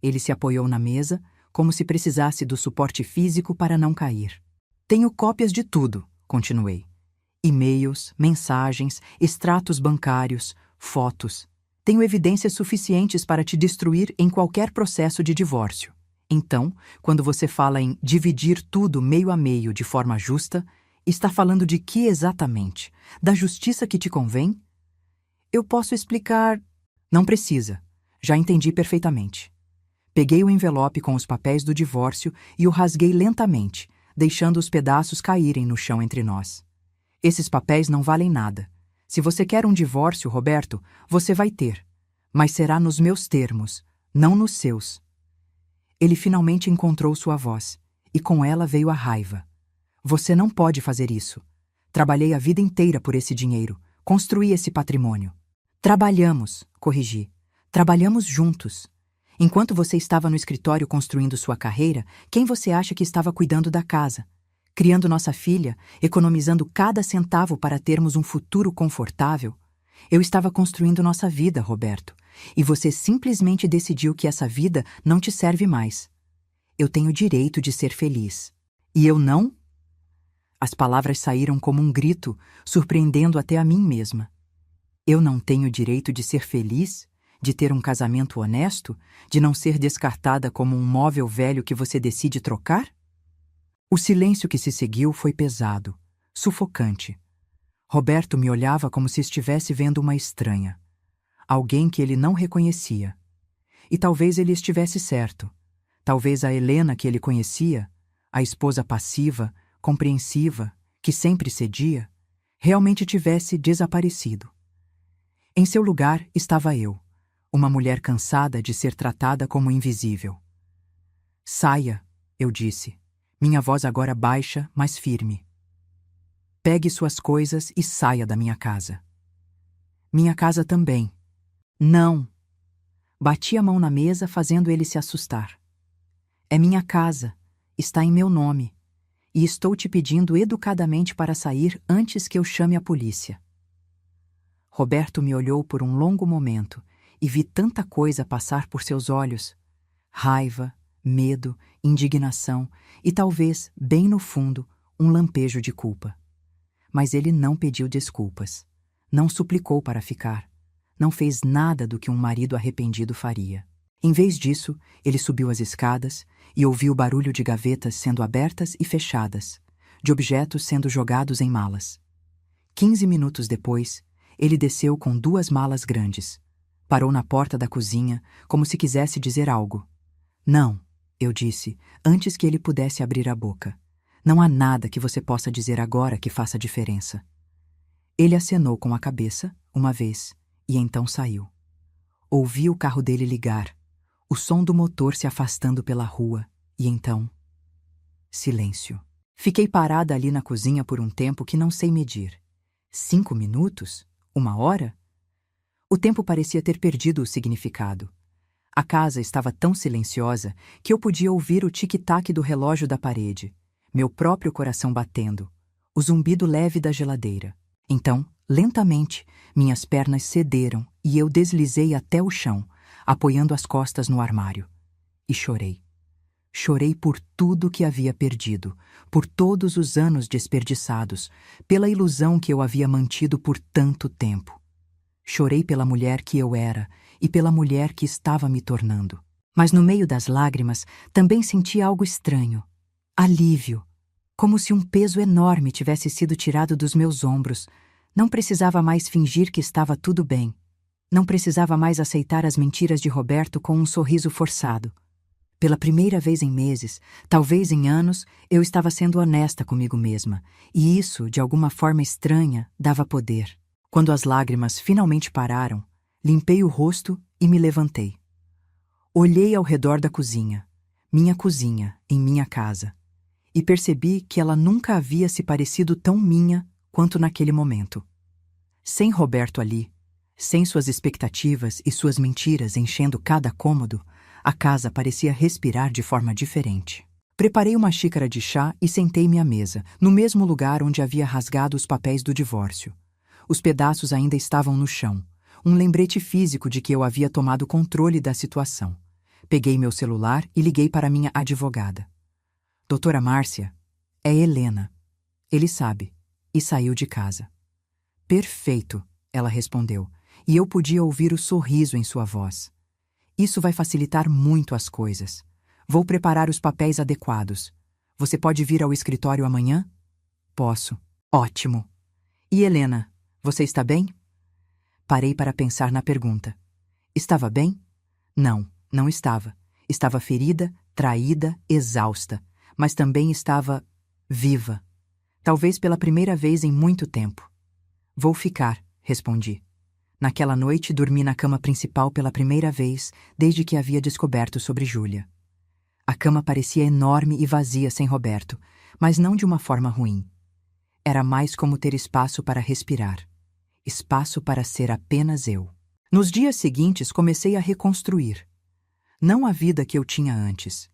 Ele se apoiou na mesa, como se precisasse do suporte físico para não cair. Tenho cópias de tudo, continuei. E-mails, mensagens, extratos bancários, fotos. Tenho evidências suficientes para te destruir em qualquer processo de divórcio. Então, quando você fala em dividir tudo meio a meio de forma justa, está falando de que exatamente? Da justiça que te convém? Eu posso explicar... Não precisa. Já entendi perfeitamente. Peguei o envelope com os papéis do divórcio e o rasguei lentamente, deixando os pedaços caírem no chão entre nós. Esses papéis não valem nada. Se você quer um divórcio, Roberto, você vai ter. Mas será nos meus termos, não nos seus. Ele finalmente encontrou sua voz, e com ela veio a raiva. Você não pode fazer isso. Trabalhei a vida inteira por esse dinheiro, construí esse patrimônio. Trabalhamos, corrigi. Trabalhamos juntos. Enquanto você estava no escritório construindo sua carreira, quem você acha que estava cuidando da casa? Criando nossa filha, economizando cada centavo para termos um futuro confortável? Eu estava construindo nossa vida, Roberto, e você simplesmente decidiu que essa vida não te serve mais. Eu tenho o direito de ser feliz. E eu não? As palavras saíram como um grito, surpreendendo até a mim mesma. Eu não tenho o direito de ser feliz? De ter um casamento honesto? De não ser descartada como um móvel velho que você decide trocar? O silêncio que se seguiu foi pesado, sufocante. Roberto me olhava como se estivesse vendo uma estranha. Alguém que ele não reconhecia. E talvez ele estivesse certo. Talvez a Helena que ele conhecia, a esposa passiva, compreensiva, que sempre cedia, realmente tivesse desaparecido. Em seu lugar estava eu, uma mulher cansada de ser tratada como invisível. Saia, eu disse. Minha voz agora baixa, mas firme. Pegue suas coisas e saia da minha casa. Minha casa também. Não. Bati a mão na mesa, fazendo ele se assustar. É minha casa. Está em meu nome. E estou te pedindo educadamente para sair antes que eu chame a polícia. Roberto me olhou por um longo momento e vi tanta coisa passar por seus olhos. Raiva, medo, indignação e talvez, bem no fundo, um lampejo de culpa. Mas ele não pediu desculpas, não suplicou para ficar, não fez nada do que um marido arrependido faria. Em vez disso, ele subiu as escadas e ouviu o barulho de gavetas sendo abertas e fechadas, de objetos sendo jogados em malas. 15 minutos depois, ele desceu com 2 malas grandes. Parou na porta da cozinha, como se quisesse dizer algo. Não, eu disse, antes que ele pudesse abrir a boca. Não há nada que você possa dizer agora que faça diferença. Ele acenou com a cabeça, uma vez, e então saiu. Ouvi o carro dele ligar. o som do motor se afastando pela rua, e então, silêncio. Fiquei parada ali na cozinha por um tempo que não sei medir. 5 minutos? 1 hora? O tempo parecia ter perdido o significado. A casa estava tão silenciosa que eu podia ouvir o tic-tac do relógio da parede, meu próprio coração batendo, o zumbido leve da geladeira. Então, lentamente, minhas pernas cederam e eu deslizei até o chão, apoiando as costas no armário. E chorei. Chorei por tudo que havia perdido, por todos os anos desperdiçados, pela ilusão que eu havia mantido por tanto tempo. Chorei pela mulher que eu era e pela mulher que estava me tornando. Mas no meio das lágrimas também senti algo estranho. Alívio. Como se um peso enorme tivesse sido tirado dos meus ombros. Não precisava mais fingir que estava tudo bem. Não precisava mais aceitar as mentiras de Roberto com um sorriso forçado. Pela primeira vez em meses, talvez em anos, eu estava sendo honesta comigo mesma, e isso, de alguma forma estranha, dava poder. Quando as lágrimas finalmente pararam, limpei o rosto e me levantei. Olhei ao redor da cozinha, minha cozinha, em minha casa, e percebi que ela nunca havia se parecido tão minha quanto naquele momento. Sem Roberto ali, sem suas expectativas e suas mentiras enchendo cada cômodo, a casa parecia respirar de forma diferente. Preparei uma xícara de chá e sentei-me à mesa, no mesmo lugar onde havia rasgado os papéis do divórcio. Os pedaços ainda estavam no chão, um lembrete físico de que eu havia tomado controle da situação. Peguei meu celular e liguei para minha advogada. Doutora Márcia, é Helena. Ele sabe. E saiu de casa. Perfeito, ela respondeu, e eu podia ouvir o sorriso em sua voz. Isso vai facilitar muito as coisas. Vou preparar os papéis adequados. Você pode vir ao escritório amanhã? Posso. Ótimo. E Helena, você está bem? Parei para pensar na pergunta. Estava bem? Não, não estava. Estava ferida, traída, exausta, mas também estava viva. Talvez pela primeira vez em muito tempo. Vou ficar, respondi. Naquela noite dormi na cama principal pela primeira vez desde que havia descoberto sobre Júlia. A cama parecia enorme e vazia sem Roberto, mas não de uma forma ruim. Era mais como ter espaço para respirar. Espaço para ser apenas eu. Nos dias seguintes comecei a reconstruir. Não a vida que eu tinha antes.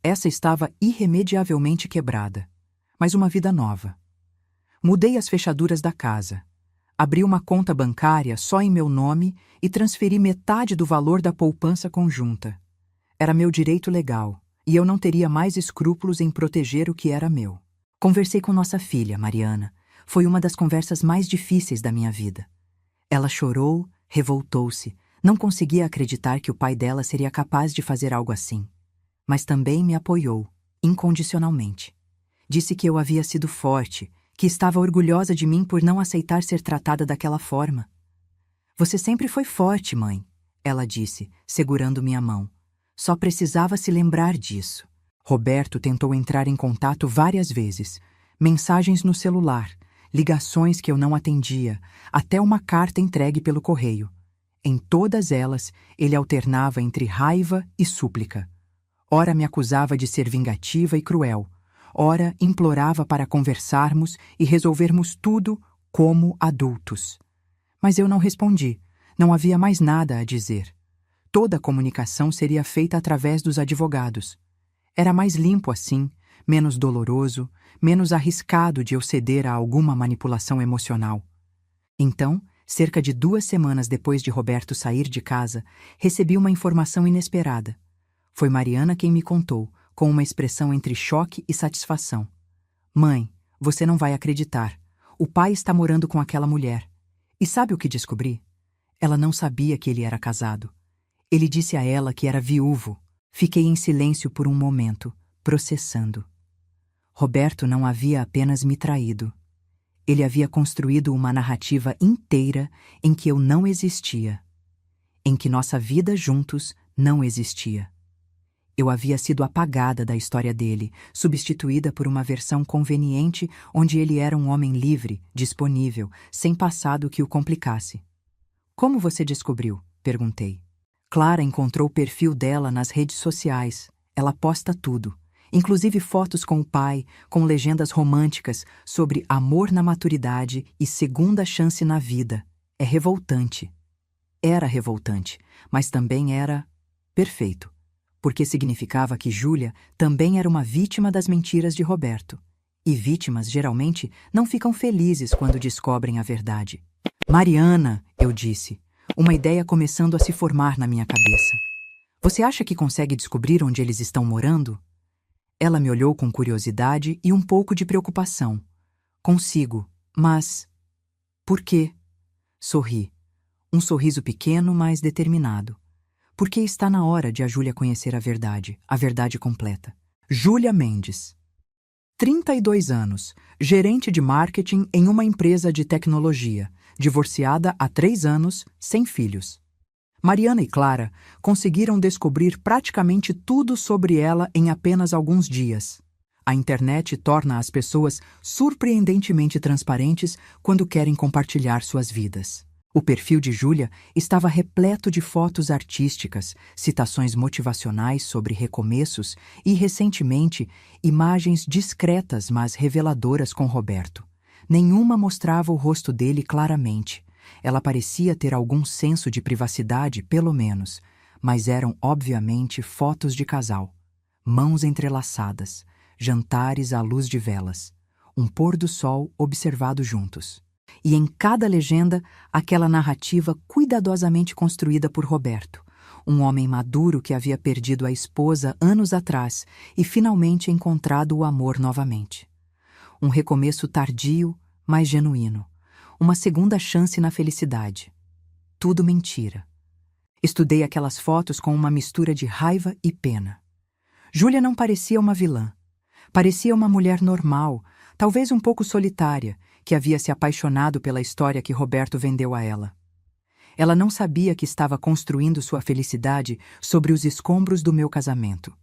Essa estava irremediavelmente quebrada, mas uma vida nova. Mudei as fechaduras da casa. Abri uma conta bancária só em meu nome e transferi metade do valor da poupança conjunta. Era meu direito legal, e eu não teria mais escrúpulos em proteger o que era meu. Conversei com nossa filha, Mariana. Foi uma das conversas mais difíceis da minha vida. Ela chorou, revoltou-se, não conseguia acreditar que o pai dela seria capaz de fazer algo assim. Mas também me apoiou, incondicionalmente. Disse que eu havia sido forte, que estava orgulhosa de mim por não aceitar ser tratada daquela forma. Você sempre foi forte, mãe, ela disse, segurando minha mão. Só precisava se lembrar disso. Roberto tentou entrar em contato várias vezes. Mensagens no celular, ligações que eu não atendia, até uma carta entregue pelo correio. Em todas elas, ele alternava entre raiva e súplica. Ora me acusava de ser vingativa e cruel, ora implorava para conversarmos e resolvermos tudo como adultos. Mas eu não respondi, não havia mais nada a dizer. Toda a comunicação seria feita através dos advogados. Era mais limpo assim, menos doloroso, menos arriscado de eu ceder a alguma manipulação emocional. Então, cerca de 2 semanas depois de Roberto sair de casa, recebi uma informação inesperada. Foi Mariana quem me contou, com uma expressão entre choque e satisfação. Mãe, você não vai acreditar. O pai está morando com aquela mulher. E sabe o que descobri? Ela não sabia que ele era casado. Ele disse a ela que era viúvo. Fiquei em silêncio por um momento, processando. Roberto não havia apenas me traído. Ele havia construído uma narrativa inteira em que eu não existia. Em que nossa vida juntos não existia. Eu havia sido apagada da história dele, substituída por uma versão conveniente onde ele era um homem livre, disponível, sem passado que o complicasse. Como você descobriu? Perguntei. Clara encontrou o perfil dela nas redes sociais. Ela posta tudo, inclusive fotos com o pai, com legendas românticas sobre amor na maturidade e segunda chance na vida. É revoltante. Era revoltante, mas também era perfeito, porque significava que Júlia também era uma vítima das mentiras de Roberto. E vítimas, geralmente, não ficam felizes quando descobrem a verdade. Mariana, eu disse, uma ideia começando a se formar na minha cabeça. Você acha que consegue descobrir onde eles estão morando? Ela me olhou com curiosidade e um pouco de preocupação. Consigo, mas... Por quê? Sorri. Um sorriso pequeno, mas determinado. Porque está na hora de a Júlia conhecer a verdade completa. Júlia Mendes. 32 anos, gerente de marketing em uma empresa de tecnologia, divorciada há 3 anos, sem filhos. Mariana e Clara conseguiram descobrir praticamente tudo sobre ela em apenas alguns dias. A internet torna as pessoas surpreendentemente transparentes quando querem compartilhar suas vidas. O perfil de Júlia estava repleto de fotos artísticas, citações motivacionais sobre recomeços e, recentemente, imagens discretas mas reveladoras com Roberto. Nenhuma mostrava o rosto dele claramente. Ela parecia ter algum senso de privacidade, pelo menos, mas eram, obviamente, fotos de casal. Mãos entrelaçadas, jantares à luz de velas, um pôr do sol observado juntos. E em cada legenda, aquela narrativa cuidadosamente construída por Roberto, um homem maduro que havia perdido a esposa anos atrás e finalmente encontrado o amor novamente. Um recomeço tardio, mas genuíno. Uma segunda chance na felicidade. Tudo mentira. Estudei aquelas fotos com uma mistura de raiva e pena. Júlia não parecia uma vilã. Parecia uma mulher normal, talvez um pouco solitária, que havia se apaixonado pela história que Roberto vendeu a ela. Ela não sabia que estava construindo sua felicidade sobre os escombros do meu casamento.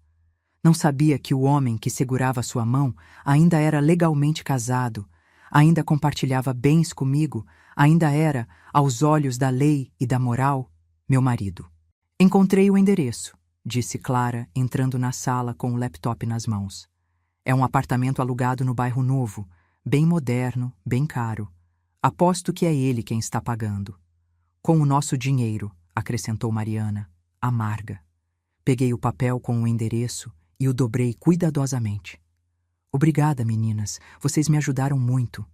Não sabia que o homem que segurava sua mão ainda era legalmente casado, ainda compartilhava bens comigo, ainda era, aos olhos da lei e da moral, meu marido. Encontrei o endereço, disse Clara, entrando na sala com o laptop nas mãos. É um apartamento alugado no bairro Novo, bem moderno, bem caro. Aposto que é ele quem está pagando. Com o nosso dinheiro, acrescentou Mariana, amarga. Peguei o papel com o endereço e o dobrei cuidadosamente. Obrigada, meninas. Vocês me ajudaram muito.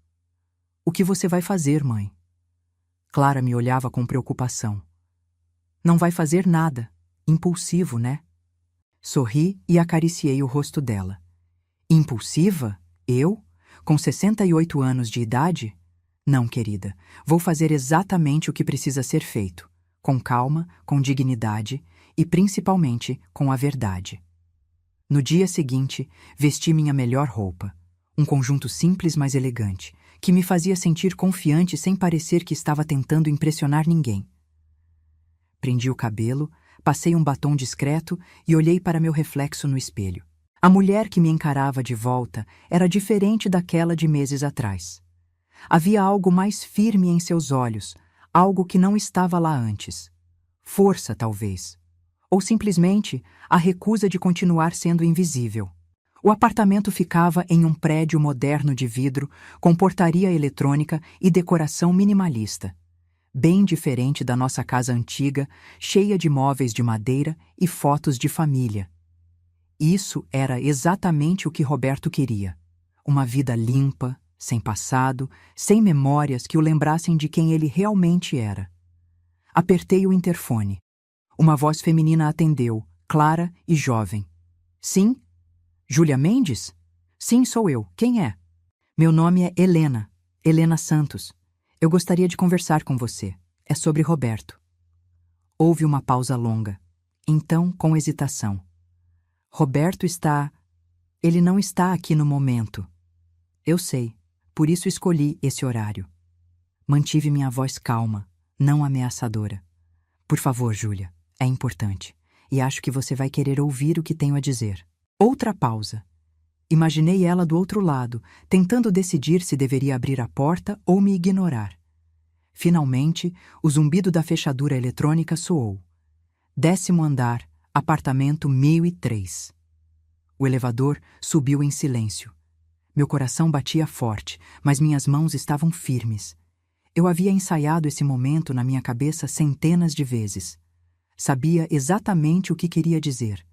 O que você vai fazer, mãe? Clara me olhava com preocupação. Não vai fazer nada. Impulsivo, né? Sorri e acariciei o rosto dela. Impulsiva? Eu? Com 68 anos de idade? Não, querida. Vou fazer exatamente o que precisa ser feito. Com calma, com dignidade e, principalmente, com a verdade. No dia seguinte, vesti minha melhor roupa. Um conjunto simples, mas elegante, que me fazia sentir confiante sem parecer que estava tentando impressionar ninguém. Prendi o cabelo, passei um batom discreto e olhei para meu reflexo no espelho. A mulher que me encarava de volta era diferente daquela de meses atrás. Havia algo mais firme em seus olhos, algo que não estava lá antes. Força, talvez. Ou simplesmente a recusa de continuar sendo invisível. O apartamento ficava em um prédio moderno de vidro, com portaria eletrônica e decoração minimalista. Bem diferente da nossa casa antiga, cheia de móveis de madeira e fotos de família. Isso era exatamente o que Roberto queria. Uma vida limpa, sem passado, sem memórias que o lembrassem de quem ele realmente era. Apertei o interfone. Uma voz feminina atendeu, clara e jovem. Sim? Júlia Mendes? Sim, sou eu. Quem é? Meu nome é Helena. Helena Santos. Eu gostaria de conversar com você. É sobre Roberto. Houve uma pausa longa. Então, com hesitação. Roberto está... Ele não está aqui no momento. Eu sei. Por isso escolhi esse horário. Mantive minha voz calma, não ameaçadora. Por favor, Júlia. É importante. E acho que você vai querer ouvir o que tenho a dizer. Outra pausa. Imaginei ela do outro lado, tentando decidir se deveria abrir a porta ou me ignorar. Finalmente, o zumbido da fechadura eletrônica soou. 10º andar, apartamento 1003. O elevador subiu em silêncio. Meu coração batia forte, mas minhas mãos estavam firmes. Eu havia ensaiado esse momento na minha cabeça centenas de vezes. Sabia exatamente o que queria dizer,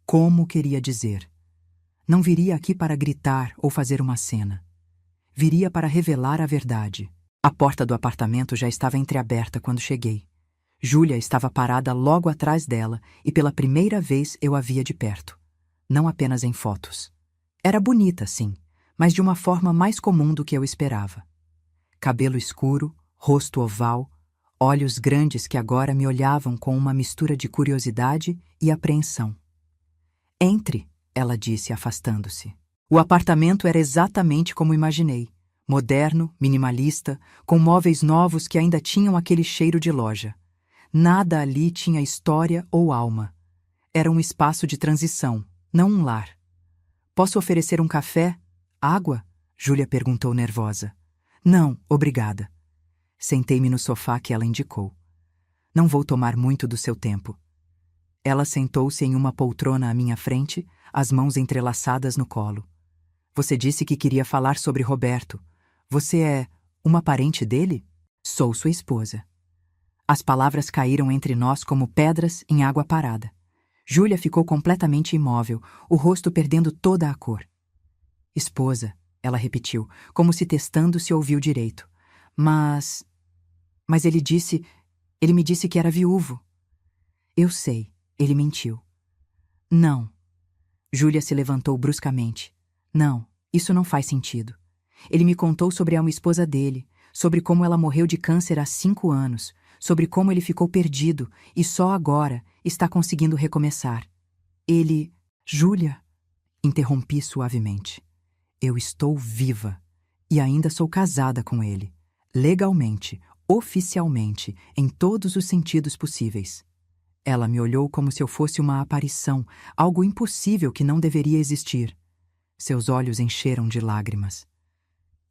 como queria dizer. Não viria aqui para gritar ou fazer uma cena. Viria para revelar a verdade. A porta do apartamento já estava entreaberta quando cheguei. Júlia estava parada logo atrás dela e pela primeira vez eu a via de perto. Não apenas em fotos. Era bonita, sim, mas de uma forma mais comum do que eu esperava. Cabelo escuro, rosto oval, olhos grandes que agora me olhavam com uma mistura de curiosidade e apreensão. Entre, ela disse, afastando-se. O apartamento era exatamente como imaginei. Moderno, minimalista, com móveis novos que ainda tinham aquele cheiro de loja. Nada ali tinha história ou alma. Era um espaço de transição, não um lar. Posso oferecer um café? Água? Júlia perguntou nervosa. Não, obrigada. Sentei-me no sofá que ela indicou. Não vou tomar muito do seu tempo. Ela sentou-se em uma poltrona à minha frente, as mãos entrelaçadas no colo. Você disse que queria falar sobre Roberto. Você é uma parente dele? Sou sua esposa. As palavras caíram entre nós como pedras em água parada. Júlia ficou completamente imóvel, o rosto perdendo toda a cor. Esposa, ela repetiu, como se testando se ouviu direito. Mas ele me disse que era viúvo. Eu sei, ele mentiu. Não. Júlia se levantou bruscamente. Não, isso não faz sentido. Ele me contou sobre a uma esposa dele, sobre como ela morreu de câncer há 5 anos, sobre como ele ficou perdido e só agora está conseguindo recomeçar. Ele... Júlia, interrompi suavemente. Eu estou viva e ainda sou casada com ele, legalmente, oficialmente, em todos os sentidos possíveis. Ela me olhou como se eu fosse uma aparição, algo impossível que não deveria existir. Seus olhos encheram de lágrimas.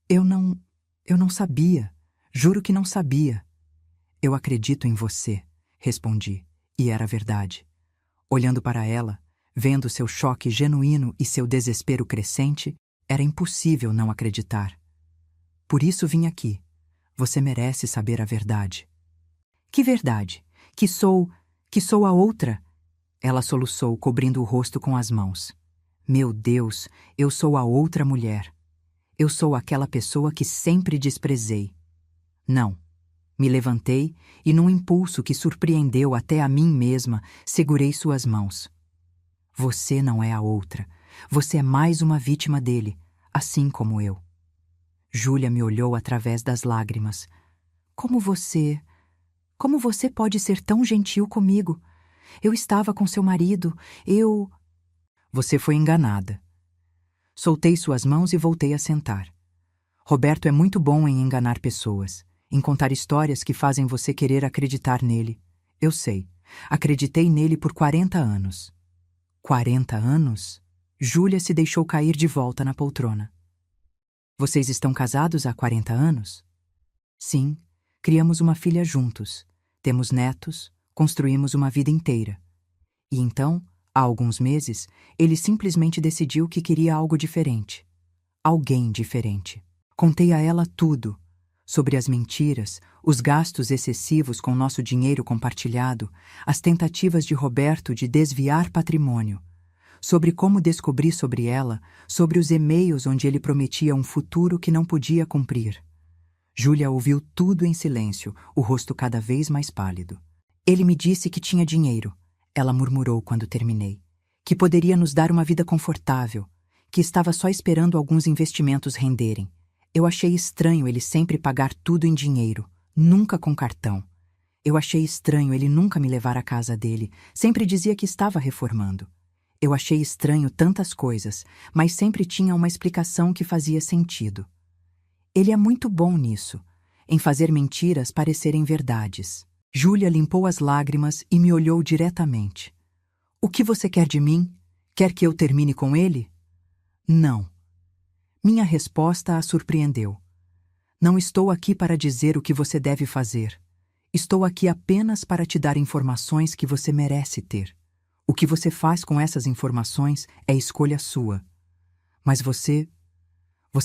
Eu não sabia. Juro que não sabia. Eu acredito em você, respondi, e era verdade. Olhando para ela, vendo seu choque genuíno e seu desespero crescente, era impossível não acreditar. Por isso vim aqui. Você merece saber a verdade. Que verdade? Que sou a outra? Ela soluçou, cobrindo o rosto com as mãos. Meu Deus, eu sou a outra mulher. Eu sou aquela pessoa que sempre desprezei. Não. Me levantei e, num impulso que surpreendeu até a mim mesma, segurei suas mãos. Você não é a outra. Você é mais uma vítima dele, assim como eu. Júlia me olhou através das lágrimas. Como você pode ser tão gentil comigo? Eu estava com seu marido, Você foi enganada. Soltei suas mãos e voltei a sentar. Roberto é muito bom em enganar pessoas, em contar histórias que fazem você querer acreditar nele. Eu sei. Acreditei nele por 40 anos. 40 anos? Júlia se deixou cair de volta na poltrona. Vocês estão casados há 40 anos? Sim, criamos uma filha juntos, temos netos, construímos uma vida inteira. E então, há alguns meses, ele simplesmente decidiu que queria algo diferente. Alguém diferente. Contei a ela tudo, sobre as mentiras, os gastos excessivos com nosso dinheiro compartilhado, as tentativas de Roberto de desviar patrimônio, sobre como descobri sobre ela, sobre os e-mails onde ele prometia um futuro que não podia cumprir. Júlia ouviu tudo em silêncio, o rosto cada vez mais pálido. Ele me disse que tinha dinheiro, ela murmurou quando terminei, que poderia nos dar uma vida confortável, que estava só esperando alguns investimentos renderem. Eu achei estranho ele sempre pagar tudo em dinheiro, nunca com cartão. Eu achei estranho ele nunca me levar à casa dele, sempre dizia que estava reformando. Eu achei estranho tantas coisas, mas sempre tinha uma explicação que fazia sentido. Ele é muito bom nisso, em fazer mentiras parecerem verdades. Júlia limpou as lágrimas e me olhou diretamente. O que você quer de mim? Quer que eu termine com ele? Não. Minha resposta a surpreendeu. Não estou aqui para dizer o que você deve fazer. Estou aqui apenas para te dar informações que você merece ter. O que você faz com essas informações é escolha sua. Mas você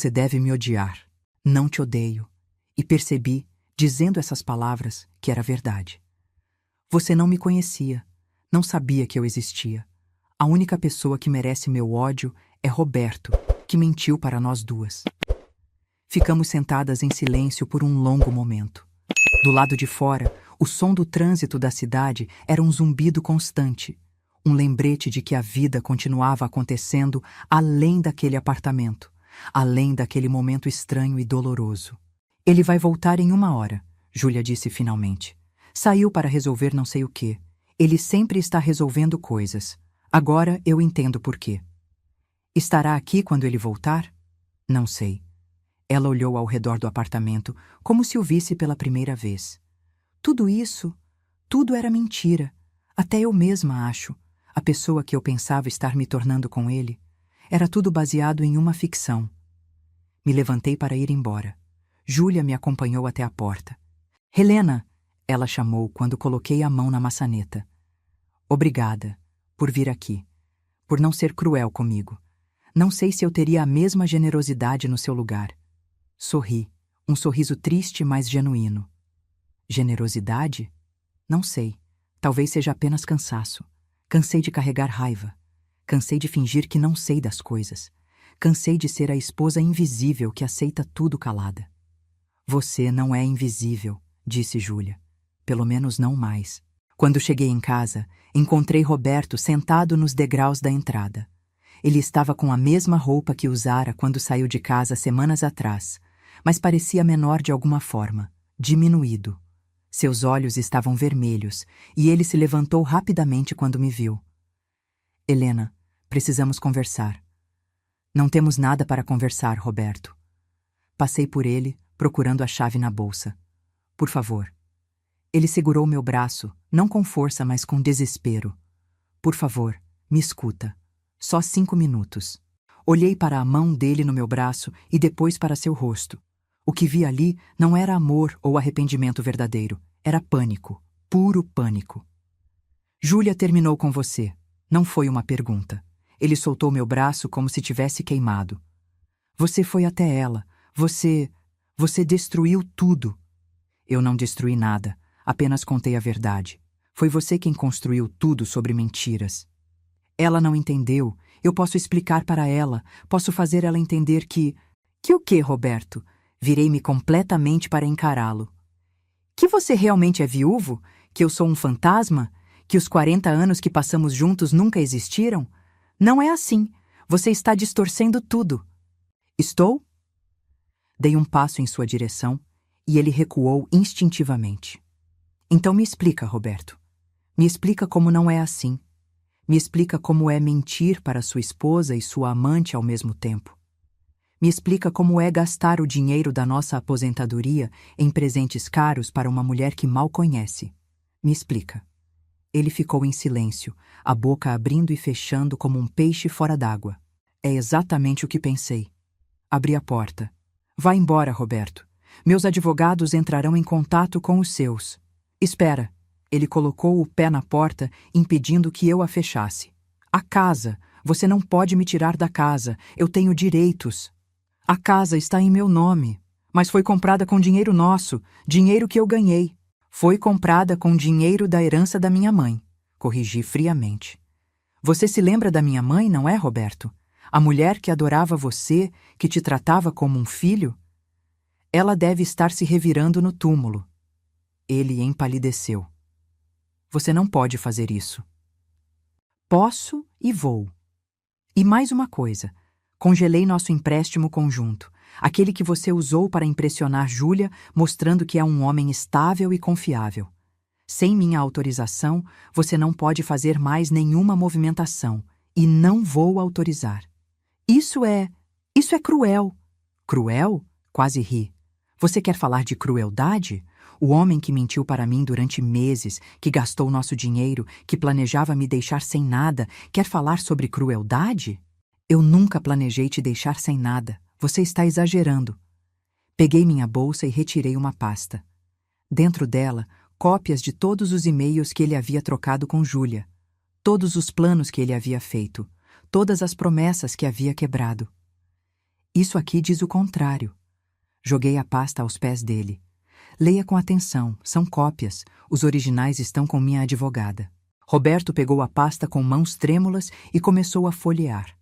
deve me odiar. Não te odeio. E percebi, dizendo essas palavras, que era verdade. Você não me conhecia, não sabia que eu existia. A única pessoa que merece meu ódio é Roberto, que mentiu para nós duas. Ficamos sentadas em silêncio por um longo momento. Do lado de fora, o som do trânsito da cidade era um zumbido constante, um lembrete de que a vida continuava acontecendo além daquele apartamento, além daquele momento estranho e doloroso. Ele vai voltar em 1 hora, Júlia disse finalmente. Saiu para resolver não sei o quê. Ele sempre está resolvendo coisas. Agora eu entendo por quê. Estará aqui quando ele voltar? Não sei. Ela olhou ao redor do apartamento, como se o visse pela primeira vez. Tudo era mentira. Até eu mesma acho. A pessoa que eu pensava estar me tornando com ele. Era tudo baseado em uma ficção. Me levantei para ir embora. Júlia me acompanhou até a porta. Helena, ela chamou quando coloquei a mão na maçaneta. Obrigada por vir aqui, por não ser cruel comigo. Não sei se eu teria a mesma generosidade no seu lugar. Sorri, um sorriso triste, mas genuíno. Generosidade? Não sei. Talvez seja apenas cansaço. Cansei de carregar raiva. Cansei de fingir que não sei das coisas. Cansei de ser a esposa invisível que aceita tudo calada. Você não é invisível, disse Júlia. Pelo menos não mais. Quando cheguei em casa, encontrei Roberto sentado nos degraus da entrada. Ele estava com a mesma roupa que usara quando saiu de casa semanas atrás, mas parecia menor de alguma forma, diminuído. Seus olhos estavam vermelhos e ele se levantou rapidamente quando me viu. Helena, precisamos conversar. Não temos nada para conversar, Roberto. Passei por ele, procurando a chave na bolsa. Por favor. Ele segurou meu braço, não com força, mas com desespero. Por favor, me escuta. Só 5 minutos. Olhei para a mão dele no meu braço e depois para seu rosto. O que vi ali não era amor ou arrependimento verdadeiro. Era pânico. Puro pânico. Júlia terminou com você. Não foi uma pergunta. Ele soltou meu braço como se tivesse queimado. Você foi até ela. Você destruiu tudo. Eu não destruí nada. Apenas contei a verdade. Foi você quem construiu tudo sobre mentiras. Ela não entendeu. Eu posso explicar para ela. Posso fazer ela entender que... Que o quê, Roberto? Virei-me completamente para encará-lo. Que você realmente é viúvo? Que eu sou um fantasma? Que os 40 anos que passamos juntos nunca existiram? Não é assim. Você está distorcendo tudo. Estou? Dei um passo em sua direção e ele recuou instintivamente. Então me explica, Roberto. Me explica como não é assim. Me explica como é mentir para sua esposa e sua amante ao mesmo tempo. Me explica como é gastar o dinheiro da nossa aposentadoria em presentes caros para uma mulher que mal conhece. Me explica. Ele ficou em silêncio, a boca abrindo e fechando como um peixe fora d'água. É exatamente o que pensei. Abri a porta. Vá embora, Roberto. Meus advogados entrarão em contato com os seus. Espera. Ele colocou o pé na porta, impedindo que eu a fechasse. A casa. Você não pode me tirar da casa. Eu tenho direitos. A casa está em meu nome, mas foi comprada com dinheiro nosso, dinheiro que eu ganhei. Foi comprada com dinheiro da herança da minha mãe. Corrigi friamente. Você se lembra da minha mãe, não é, Roberto? A mulher que adorava você, que te tratava como um filho? Ela deve estar se revirando no túmulo. Ele empalideceu. Você não pode fazer isso. Posso e vou. E mais uma coisa. Congelei nosso empréstimo conjunto, aquele que você usou para impressionar Júlia, mostrando que é um homem estável e confiável. Sem minha autorização, você não pode fazer mais nenhuma movimentação, e não vou autorizar. Isso é cruel. Cruel? Quase ri. Você quer falar de crueldade? O homem que mentiu para mim durante meses, que gastou nosso dinheiro, que planejava me deixar sem nada, quer falar sobre crueldade? Eu nunca planejei te deixar sem nada. Você está exagerando. Peguei minha bolsa e retirei uma pasta. Dentro dela, cópias de todos os e-mails que ele havia trocado com Júlia, todos os planos que ele havia feito, todas as promessas que havia quebrado. Isso aqui diz o contrário. Joguei a pasta aos pés dele. Leia com atenção, são cópias, os originais estão com minha advogada. Roberto pegou a pasta com mãos trêmulas e começou a folhear.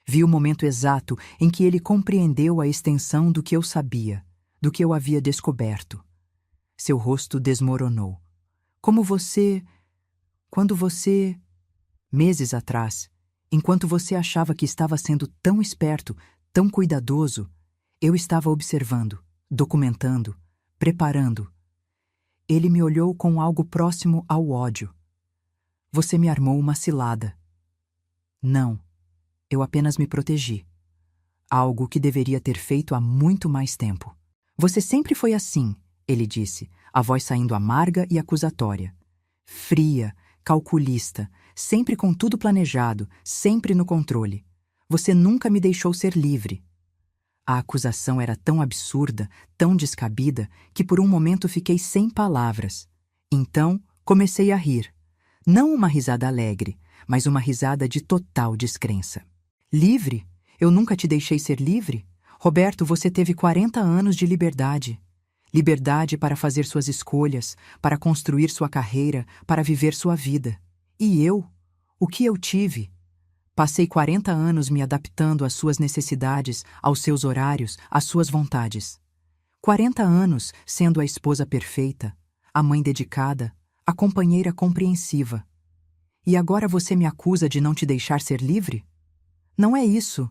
Vi o momento exato em que ele compreendeu a extensão do que eu sabia, do que eu havia descoberto. Seu rosto desmoronou. Quando você... Meses atrás, enquanto você achava que estava sendo tão esperto, tão cuidadoso, eu estava observando, documentando, preparando. Ele me olhou com algo próximo ao ódio. Você me armou uma cilada. Não, eu apenas me protegi. Algo que deveria ter feito há muito mais tempo. Você sempre foi assim, ele disse, a voz saindo amarga e acusatória. Fria, calculista, sempre com tudo planejado, sempre no controle. Você nunca me deixou ser livre. A acusação era tão absurda, tão descabida, que por um momento fiquei sem palavras. Então, comecei a rir. Não uma risada alegre, mas uma risada de total descrença. Livre? Eu nunca te deixei ser livre? Roberto, você teve 40 anos de liberdade. Liberdade para fazer suas escolhas, para construir sua carreira, para viver sua vida. E eu? O que eu tive? Passei 40 anos me adaptando às suas necessidades, aos seus horários, às suas vontades. 40 anos sendo a esposa perfeita, a mãe dedicada, a companheira compreensiva. E agora você me acusa de não te deixar ser livre? Não é isso.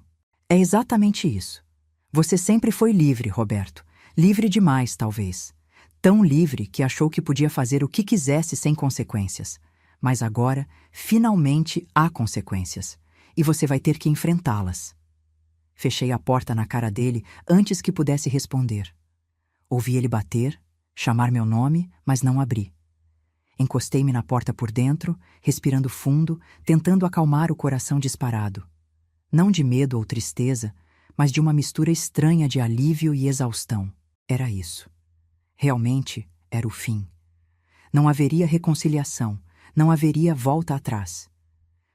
É exatamente isso. Você sempre foi livre, Roberto. Livre demais, talvez. Tão livre que achou que podia fazer o que quisesse sem consequências. Mas agora, finalmente, há consequências. E você vai ter que enfrentá-las. Fechei a porta na cara dele antes que pudesse responder. Ouvi ele bater, chamar meu nome, mas não abri. Encostei-me na porta por dentro, respirando fundo, tentando acalmar o coração disparado. Não de medo ou tristeza, mas de uma mistura estranha de alívio e exaustão. Era isso. Realmente era o fim. Não haveria reconciliação, não haveria volta atrás.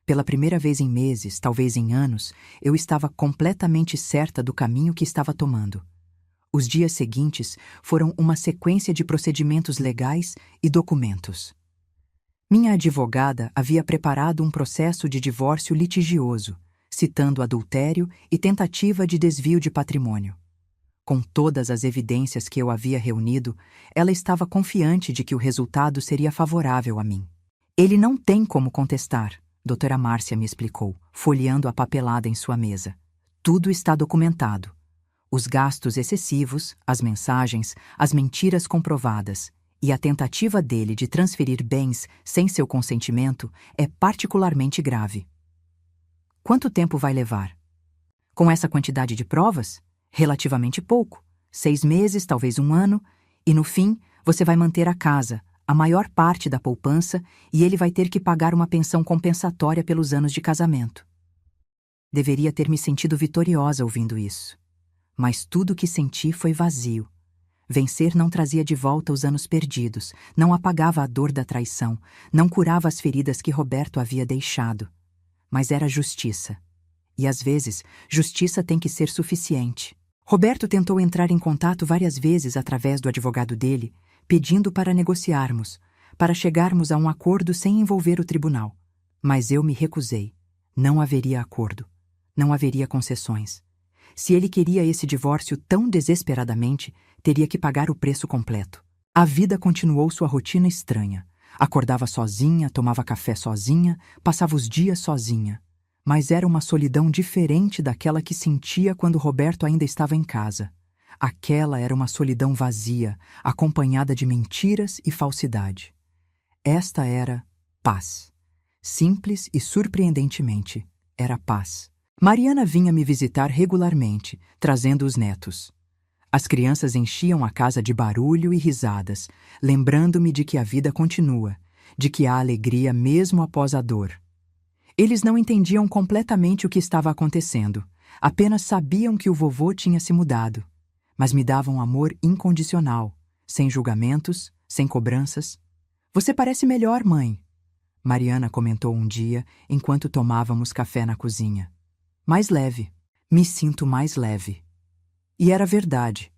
Pela primeira vez em meses, talvez em anos, eu estava completamente certa do caminho que estava tomando. Os dias seguintes foram uma sequência de procedimentos legais e documentos. Minha advogada havia preparado um processo de divórcio litigioso, citando adultério e tentativa de desvio de patrimônio. Com todas as evidências que eu havia reunido, ela estava confiante de que o resultado seria favorável a mim. Ele não tem como contestar, doutora Márcia me explicou, folheando a papelada em sua mesa. Tudo está documentado. Os gastos excessivos, as mensagens, as mentiras comprovadas e a tentativa dele de transferir bens sem seu consentimento é particularmente grave. Quanto tempo vai levar? Com essa quantidade de provas? Relativamente pouco. 6 meses, talvez 1 ano, e no fim você vai manter a casa, a maior parte da poupança, e ele vai ter que pagar uma pensão compensatória pelos anos de casamento. Deveria ter me sentido vitoriosa ouvindo isso. Mas tudo o que senti foi vazio. Vencer não trazia de volta os anos perdidos, não apagava a dor da traição, não curava as feridas que Roberto havia deixado. Mas era justiça. E às vezes, justiça tem que ser suficiente. Roberto tentou entrar em contato várias vezes através do advogado dele, pedindo para negociarmos, para chegarmos a um acordo sem envolver o tribunal. Mas eu me recusei. Não haveria acordo. Não haveria concessões. Se ele queria esse divórcio tão desesperadamente, teria que pagar o preço completo. A vida continuou sua rotina estranha. Acordava sozinha, tomava café sozinha, passava os dias sozinha. Mas era uma solidão diferente daquela que sentia quando Roberto ainda estava em casa. Aquela era uma solidão vazia, acompanhada de mentiras e falsidade. Esta era paz. Simples e surpreendentemente, era paz. Mariana vinha me visitar regularmente, trazendo os netos. As crianças enchiam a casa de barulho e risadas, lembrando-me de que a vida continua, de que há alegria mesmo após a dor. Eles não entendiam completamente o que estava acontecendo, apenas sabiam que o vovô tinha se mudado, mas me davam amor incondicional, sem julgamentos, sem cobranças. Você parece melhor, mãe, Mariana comentou um dia enquanto tomávamos café na cozinha. Mais leve. Me sinto mais leve. E era verdade.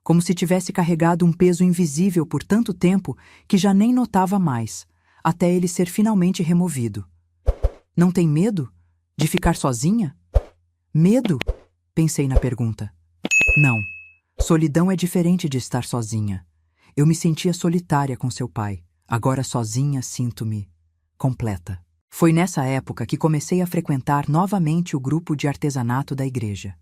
Como se tivesse carregado um peso invisível por tanto tempo que já nem notava mais, até ele ser finalmente removido. Não tem medo de ficar sozinha? Medo? Pensei na pergunta. Não. Solidão é diferente de estar sozinha. Eu me sentia solitária com seu pai. Agora sozinha sinto-me completa. Foi nessa época que comecei a frequentar novamente o grupo de artesanato da igreja.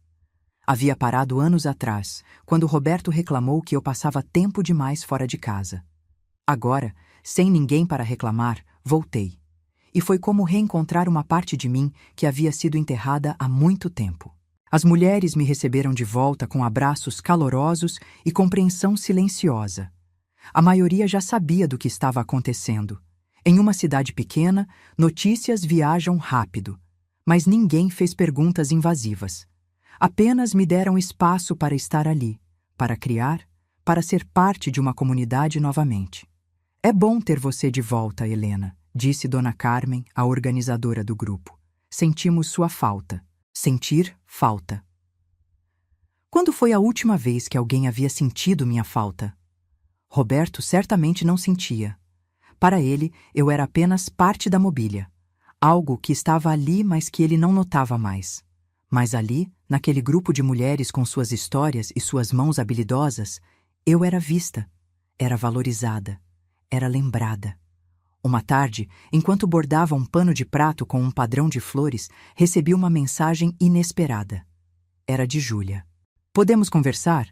Havia parado anos atrás, quando Roberto reclamou que eu passava tempo demais fora de casa. Agora, sem ninguém para reclamar, voltei. E foi como reencontrar uma parte de mim que havia sido enterrada há muito tempo. As mulheres me receberam de volta com abraços calorosos e compreensão silenciosa. A maioria já sabia do que estava acontecendo. Em uma cidade pequena, notícias viajam rápido, mas ninguém fez perguntas invasivas. Apenas me deram espaço para estar ali, para criar, para ser parte de uma comunidade novamente. É bom ter você de volta, Helena, disse Dona Carmen, a organizadora do grupo. Sentimos sua falta. Sentir falta. Quando foi a última vez que alguém havia sentido minha falta? Roberto certamente não sentia. Para ele, eu era apenas parte da mobília. Algo que estava ali, mas que ele não notava mais. Mas ali, naquele grupo de mulheres com suas histórias e suas mãos habilidosas, eu era vista, era valorizada, era lembrada. Uma tarde, enquanto bordava um pano de prato com um padrão de flores, recebi uma mensagem inesperada. Era de Júlia. Podemos conversar?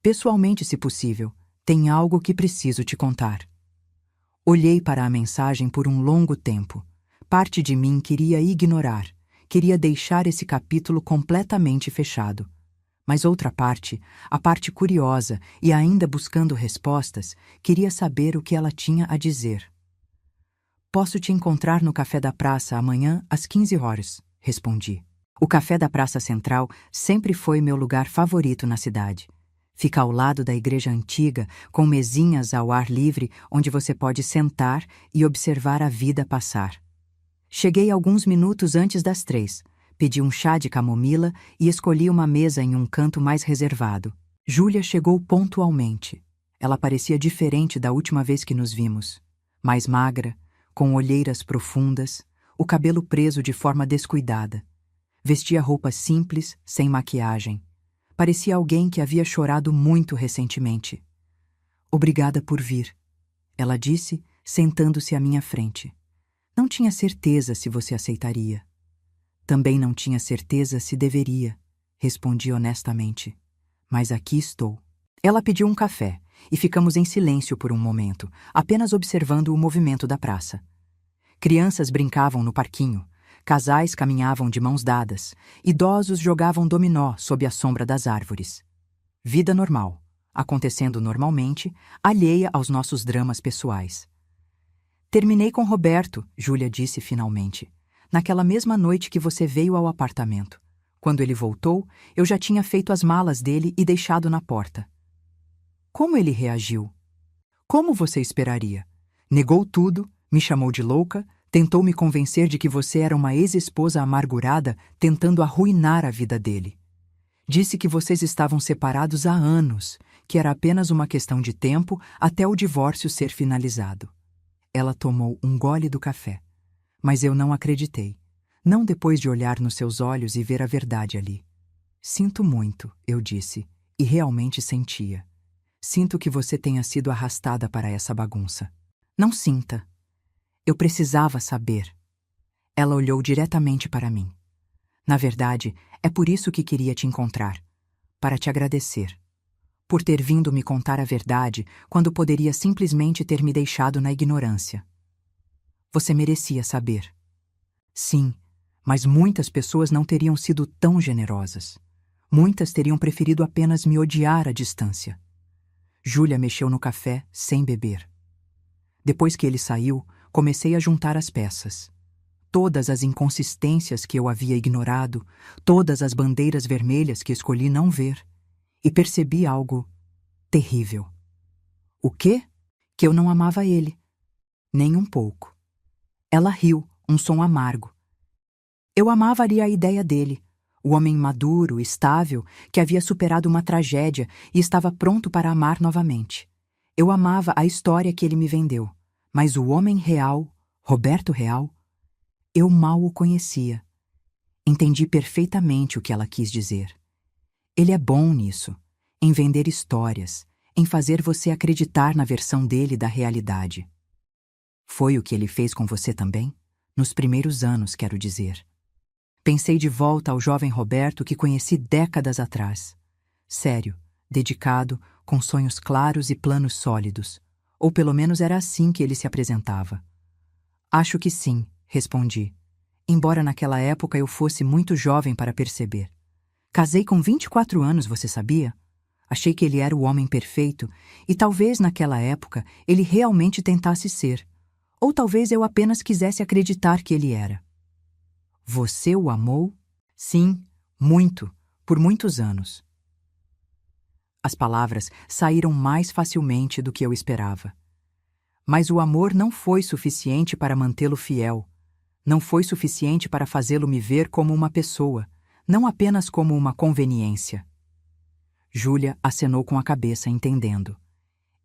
Pessoalmente, se possível. Tem algo que preciso te contar. Olhei para a mensagem por um longo tempo. Parte de mim queria ignorar, queria deixar esse capítulo completamente fechado. Mas outra parte, a parte curiosa e ainda buscando respostas, queria saber o que ela tinha a dizer. Posso te encontrar no Café da Praça amanhã às 15 horas, respondi. O Café da Praça Central sempre foi meu lugar favorito na cidade. Fica ao lado da igreja antiga, com mesinhas ao ar livre onde você pode sentar e observar a vida passar. Cheguei alguns minutos antes das 3, pedi um chá de camomila e escolhi uma mesa em um canto mais reservado. Júlia chegou pontualmente. Ela parecia diferente da última vez que nos vimos. Mais magra, com olheiras profundas, o cabelo preso de forma descuidada. Vestia roupas simples, sem maquiagem. Parecia alguém que havia chorado muito recentemente. Obrigada por vir, ela disse, sentando-se à minha frente. Não tinha certeza se você aceitaria. Também não tinha certeza se deveria, respondi honestamente. Mas aqui estou. Ela pediu um café e ficamos em silêncio por um momento, apenas observando o movimento da praça. Crianças brincavam no parquinho. Casais caminhavam de mãos dadas, idosos jogavam dominó sob a sombra das árvores. Vida normal, acontecendo normalmente, alheia aos nossos dramas pessoais. Terminei com Roberto, Júlia disse finalmente, naquela mesma noite que você veio ao apartamento. Quando ele voltou, eu já tinha feito as malas dele e deixado na porta. Como ele reagiu? Como você esperaria? Negou tudo, me chamou de louca, tentou me convencer de que você era uma ex-esposa amargurada tentando arruinar a vida dele. Disse que vocês estavam separados há anos, que era apenas uma questão de tempo até o divórcio ser finalizado. Ela tomou um gole do café. Mas eu não acreditei. Não depois de olhar nos seus olhos e ver a verdade ali. Sinto muito, eu disse, e realmente sentia. Sinto que você tenha sido arrastada para essa bagunça. Não sinta. Eu precisava saber. Ela olhou diretamente para mim. Na verdade, é por isso que queria te encontrar. Para te agradecer. Por ter vindo me contar a verdade quando poderia simplesmente ter me deixado na ignorância. Você merecia saber. Sim, mas muitas pessoas não teriam sido tão generosas. Muitas teriam preferido apenas me odiar à distância. Júlia mexeu no café sem beber. Depois que ele saiu, comecei a juntar as peças. Todas as inconsistências que eu havia ignorado, todas as bandeiras vermelhas que escolhi não ver. E percebi algo terrível. O quê? Que eu não amava ele. Nem um pouco. Ela riu, um som amargo. Eu amava-lhe a ideia dele, o homem maduro, estável, que havia superado uma tragédia e estava pronto para amar novamente. Eu amava a história que ele me vendeu, mas o homem real, Roberto Real, eu mal o conhecia. Entendi perfeitamente o que ela quis dizer. Ele é bom nisso, em vender histórias, em fazer você acreditar na versão dele da realidade. Foi o que ele fez com você também? Nos primeiros anos, quero dizer. Pensei de volta ao jovem Roberto que conheci décadas atrás. Sério, dedicado, com sonhos claros e planos sólidos. Ou pelo menos era assim que ele se apresentava. Acho que sim, respondi. Embora naquela época eu fosse muito jovem para perceber. Casei com 24 anos, você sabia? Achei que ele era o homem perfeito e talvez naquela época ele realmente tentasse ser. Ou talvez eu apenas quisesse acreditar que ele era. Você o amou? Sim, muito, por muitos anos. As palavras saíram mais facilmente do que eu esperava. Mas o amor não foi suficiente para mantê-lo fiel. Não foi suficiente para fazê-lo me ver como uma pessoa, não apenas como uma conveniência. Júlia acenou com a cabeça, entendendo.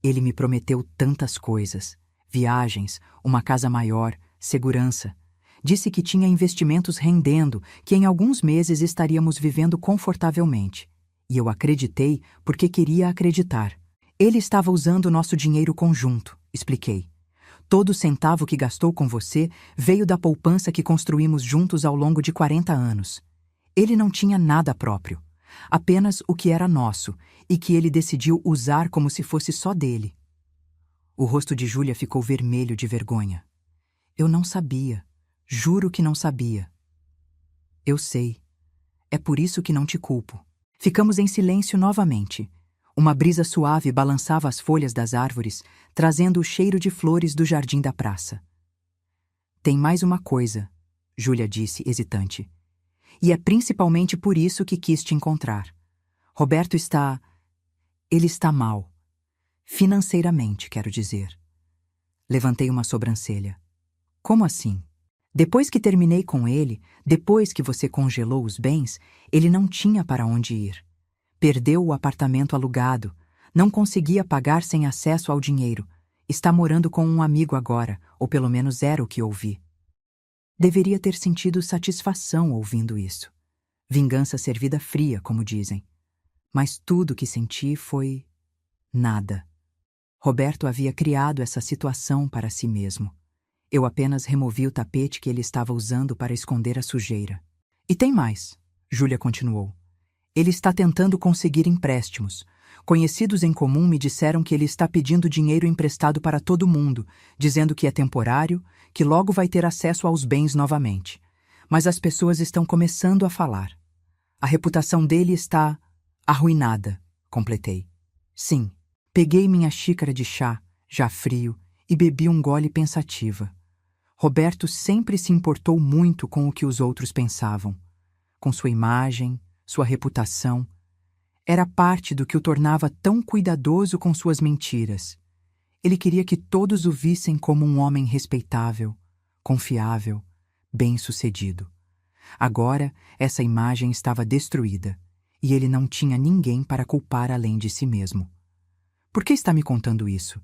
Ele me prometeu tantas coisas. Viagens, uma casa maior, segurança. Disse que tinha investimentos rendendo, que em alguns meses estaríamos vivendo confortavelmente. E eu acreditei porque queria acreditar. Ele estava usando nosso dinheiro conjunto, expliquei. Todo centavo que gastou com você veio da poupança que construímos juntos ao longo de 40 anos. Ele não tinha nada próprio, apenas o que era nosso e que ele decidiu usar como se fosse só dele. O rosto de Júlia ficou vermelho de vergonha. Eu não sabia. Juro que não sabia. Eu sei. É por isso que não te culpo. Ficamos em silêncio novamente. Uma brisa suave balançava as folhas das árvores, trazendo o cheiro de flores do jardim da praça. Tem mais uma coisa, Júlia disse, hesitante. E é principalmente por isso que quis te encontrar. Roberto está... Ele está mal. Financeiramente, quero dizer. Levantei uma sobrancelha. Como assim? Depois que terminei com ele, depois que você congelou os bens, ele não tinha para onde ir. Perdeu o apartamento alugado, não conseguia pagar sem acesso ao dinheiro. Está morando com um amigo agora, ou pelo menos era o que ouvi. Deveria ter sentido satisfação ouvindo isso. Vingança servida fria, como dizem. Mas tudo que senti foi... nada. Roberto havia criado essa situação para si mesmo. Eu apenas removi o tapete que ele estava usando para esconder a sujeira. E tem mais, Júlia continuou. Ele está tentando conseguir empréstimos. Conhecidos em comum me disseram que ele está pedindo dinheiro emprestado para todo mundo, dizendo que é temporário, que logo vai ter acesso aos bens novamente. Mas as pessoas estão começando a falar. A reputação dele está arruinada, completei. Sim, peguei minha xícara de chá, já frio, e bebi um gole pensativa. Roberto sempre se importou muito com o que os outros pensavam, com sua imagem, sua reputação. Era parte do que o tornava tão cuidadoso com suas mentiras. Ele queria que todos o vissem como um homem respeitável, confiável, bem-sucedido. Agora, essa imagem estava destruída, e ele não tinha ninguém para culpar além de si mesmo. Por que está me contando isso?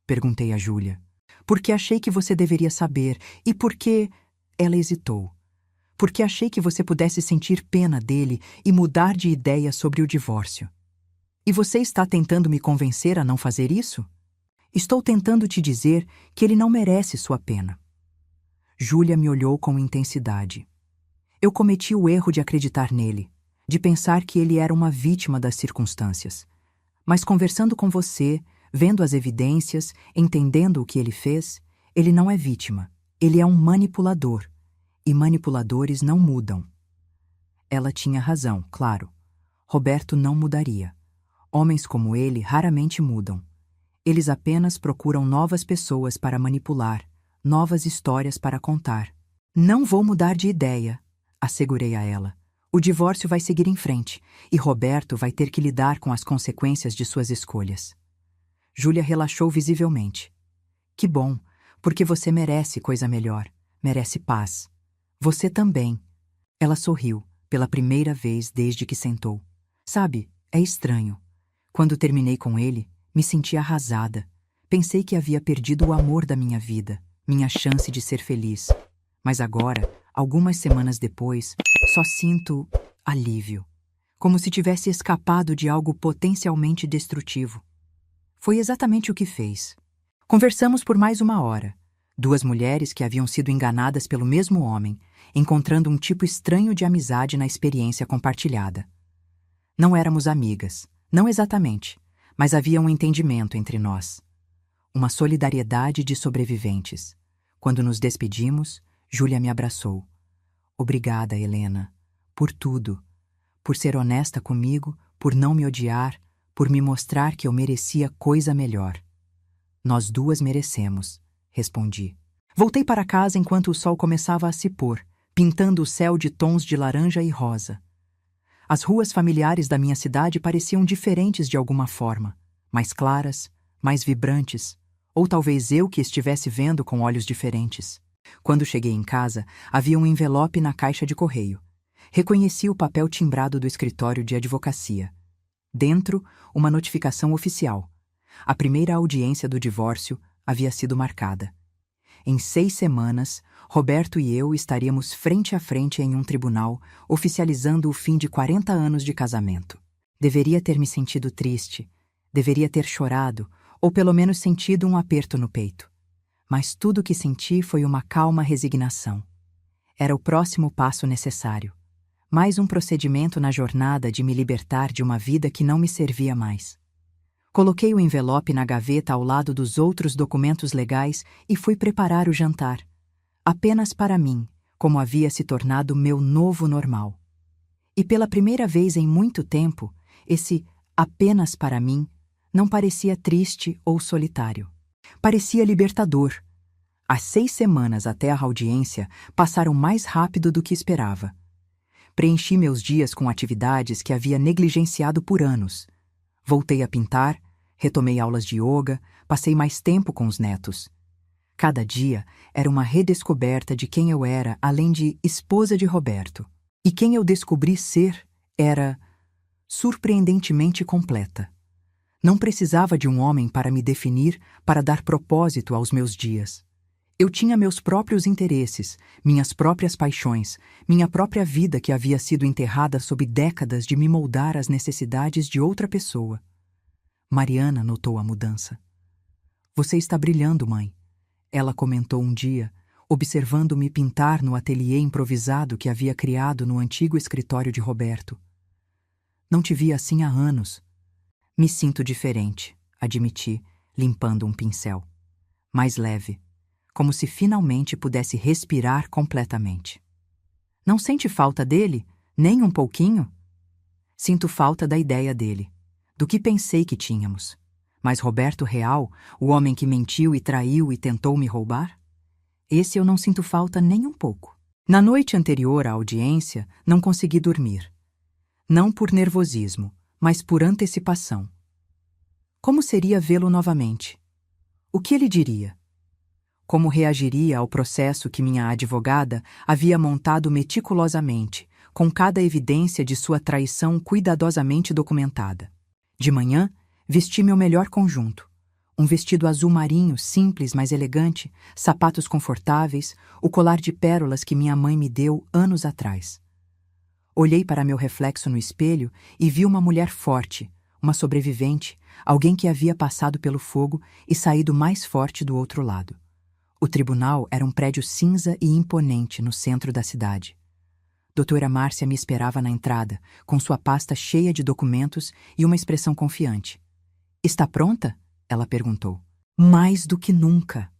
Perguntei a Júlia. Porque achei que você deveria saber, e porque... Ela hesitou. Porque achei que você pudesse sentir pena dele e mudar de ideia sobre o divórcio. E você está tentando me convencer a não fazer isso? Estou tentando te dizer que ele não merece sua pena. Júlia me olhou com intensidade. Eu cometi o erro de acreditar nele, de pensar que ele era uma vítima das circunstâncias. Mas conversando com você, vendo as evidências, entendendo o que ele fez, ele não é vítima. Ele é um manipulador. E manipuladores não mudam. Ela tinha razão, claro. Roberto não mudaria. Homens como ele raramente mudam. Eles apenas procuram novas pessoas para manipular, novas histórias para contar. Não vou mudar de ideia, assegurei a ela. O divórcio vai seguir em frente, e Roberto vai ter que lidar com as consequências de suas escolhas. Júlia relaxou visivelmente. Que bom, porque você merece coisa melhor, merece paz. Você também. Ela sorriu, pela primeira vez desde que sentou. Sabe, é estranho. Quando terminei com ele, me senti arrasada. Pensei que havia perdido o amor da minha vida, minha chance de ser feliz. Mas agora, algumas semanas depois, só sinto alívio. Como se tivesse escapado de algo potencialmente destrutivo. Foi exatamente o que fez. Conversamos por mais 1 hora. Duas mulheres que haviam sido enganadas pelo mesmo homem, encontrando um tipo estranho de amizade na experiência compartilhada. Não éramos amigas, não exatamente, mas havia um entendimento entre nós. Uma solidariedade de sobreviventes. Quando nos despedimos, Júlia me abraçou. Obrigada, Helena, por tudo. Por ser honesta comigo, por não me odiar, por me mostrar que eu merecia coisa melhor. Nós duas merecemos, respondi. Voltei para casa enquanto o sol começava a se pôr, pintando o céu de tons de laranja e rosa. As ruas familiares da minha cidade pareciam diferentes de alguma forma, mais claras, mais vibrantes, ou talvez eu que estivesse vendo com olhos diferentes. Quando cheguei em casa, havia um envelope na caixa de correio. Reconheci o papel timbrado do escritório de advocacia. Dentro, uma notificação oficial. A primeira audiência do divórcio havia sido marcada. Em 6 semanas, Roberto e eu estaríamos frente a frente em um tribunal, oficializando o fim de 40 anos de casamento. Deveria ter me sentido triste, deveria ter chorado, ou pelo menos sentido um aperto no peito. Mas tudo o que senti foi uma calma resignação. Era o próximo passo necessário. Mais um procedimento na jornada de me libertar de uma vida que não me servia mais. Coloquei o envelope na gaveta ao lado dos outros documentos legais e fui preparar o jantar. Apenas para mim, como havia se tornado meu novo normal. E pela primeira vez em muito tempo, esse apenas para mim não parecia triste ou solitário. Parecia libertador. As 6 semanas até a audiência passaram mais rápido do que esperava. Preenchi meus dias com atividades que havia negligenciado por anos. Voltei a pintar, retomei aulas de yoga, passei mais tempo com os netos. Cada dia era uma redescoberta de quem eu era, além de esposa de Roberto. E quem eu descobri ser era surpreendentemente completa. Não precisava de um homem para me definir, para dar propósito aos meus dias. Eu tinha meus próprios interesses, minhas próprias paixões, minha própria vida que havia sido enterrada sob décadas de me moldar às necessidades de outra pessoa. Mariana notou a mudança. Você está brilhando, mãe, ela comentou um dia, observando-me pintar no ateliê improvisado que havia criado no antigo escritório de Roberto. Não te via assim há anos. Me sinto diferente, admiti, limpando um pincel. Mais leve, como se finalmente pudesse respirar completamente. Não sente falta dele, nem um pouquinho? Sinto falta da ideia dele, do que pensei que tínhamos. Mas Roberto real, o homem que mentiu e traiu e tentou me roubar? Esse eu não sinto falta nem um pouco. Na noite anterior à audiência, não consegui dormir. Não por nervosismo, mas por antecipação. Como seria vê-lo novamente? O que ele diria? Como reagiria ao processo que minha advogada havia montado meticulosamente, com cada evidência de sua traição cuidadosamente documentada? De manhã, vesti meu melhor conjunto. Um vestido azul marinho, simples, mas elegante, sapatos confortáveis, o colar de pérolas que minha mãe me deu anos atrás. Olhei para meu reflexo no espelho e vi uma mulher forte, uma sobrevivente, alguém que havia passado pelo fogo e saído mais forte do outro lado. O tribunal era um prédio cinza e imponente no centro da cidade. Doutora Márcia me esperava na entrada, com sua pasta cheia de documentos e uma expressão confiante. Está pronta? Ela perguntou. Mais do que nunca.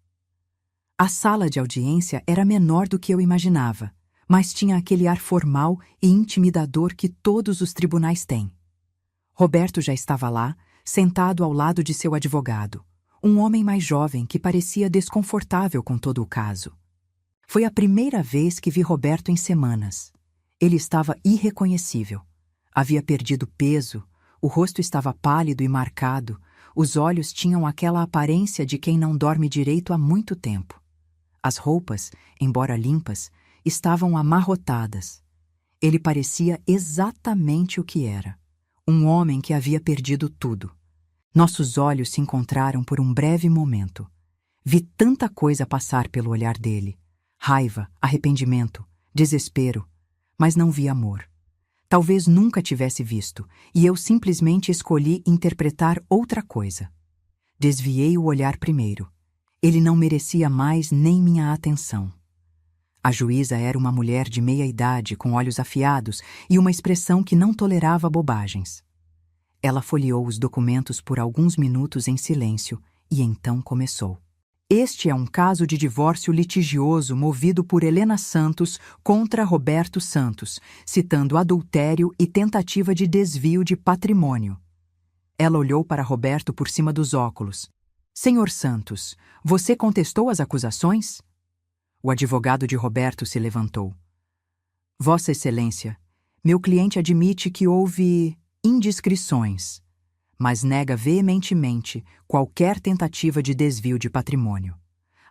A sala de audiência era menor do que eu imaginava, mas tinha aquele ar formal e intimidador que todos os tribunais têm. Roberto já estava lá, sentado ao lado de seu advogado, um homem mais jovem que parecia desconfortável com todo o caso. Foi a primeira vez que vi Roberto em semanas. Ele estava irreconhecível. Havia perdido peso, o rosto estava pálido e marcado, Os olhos tinham aquela aparência de quem não dorme direito há muito tempo. As roupas, embora limpas, estavam amarrotadas. Ele parecia exatamente o que era. Um homem que havia perdido tudo. Nossos olhos se encontraram por um breve momento. Vi tanta coisa passar pelo olhar dele. Raiva, arrependimento, desespero, mas não vi amor. Talvez nunca tivesse visto, e eu simplesmente escolhi interpretar outra coisa. Desviei o olhar primeiro. Ele não merecia mais nem minha atenção. A juíza era uma mulher de meia-idade, com olhos afiados e uma expressão que não tolerava bobagens. Ela folheou os documentos por alguns minutos em silêncio e então começou. Este é um caso de divórcio litigioso movido por Helena Santos contra Roberto Santos, citando adultério e tentativa de desvio de patrimônio. Ela olhou para Roberto por cima dos óculos. Senhor Santos, você contestou as acusações? O advogado de Roberto se levantou. Vossa Excelência, meu cliente admite que houve indiscrições, mas nega veementemente qualquer tentativa de desvio de patrimônio.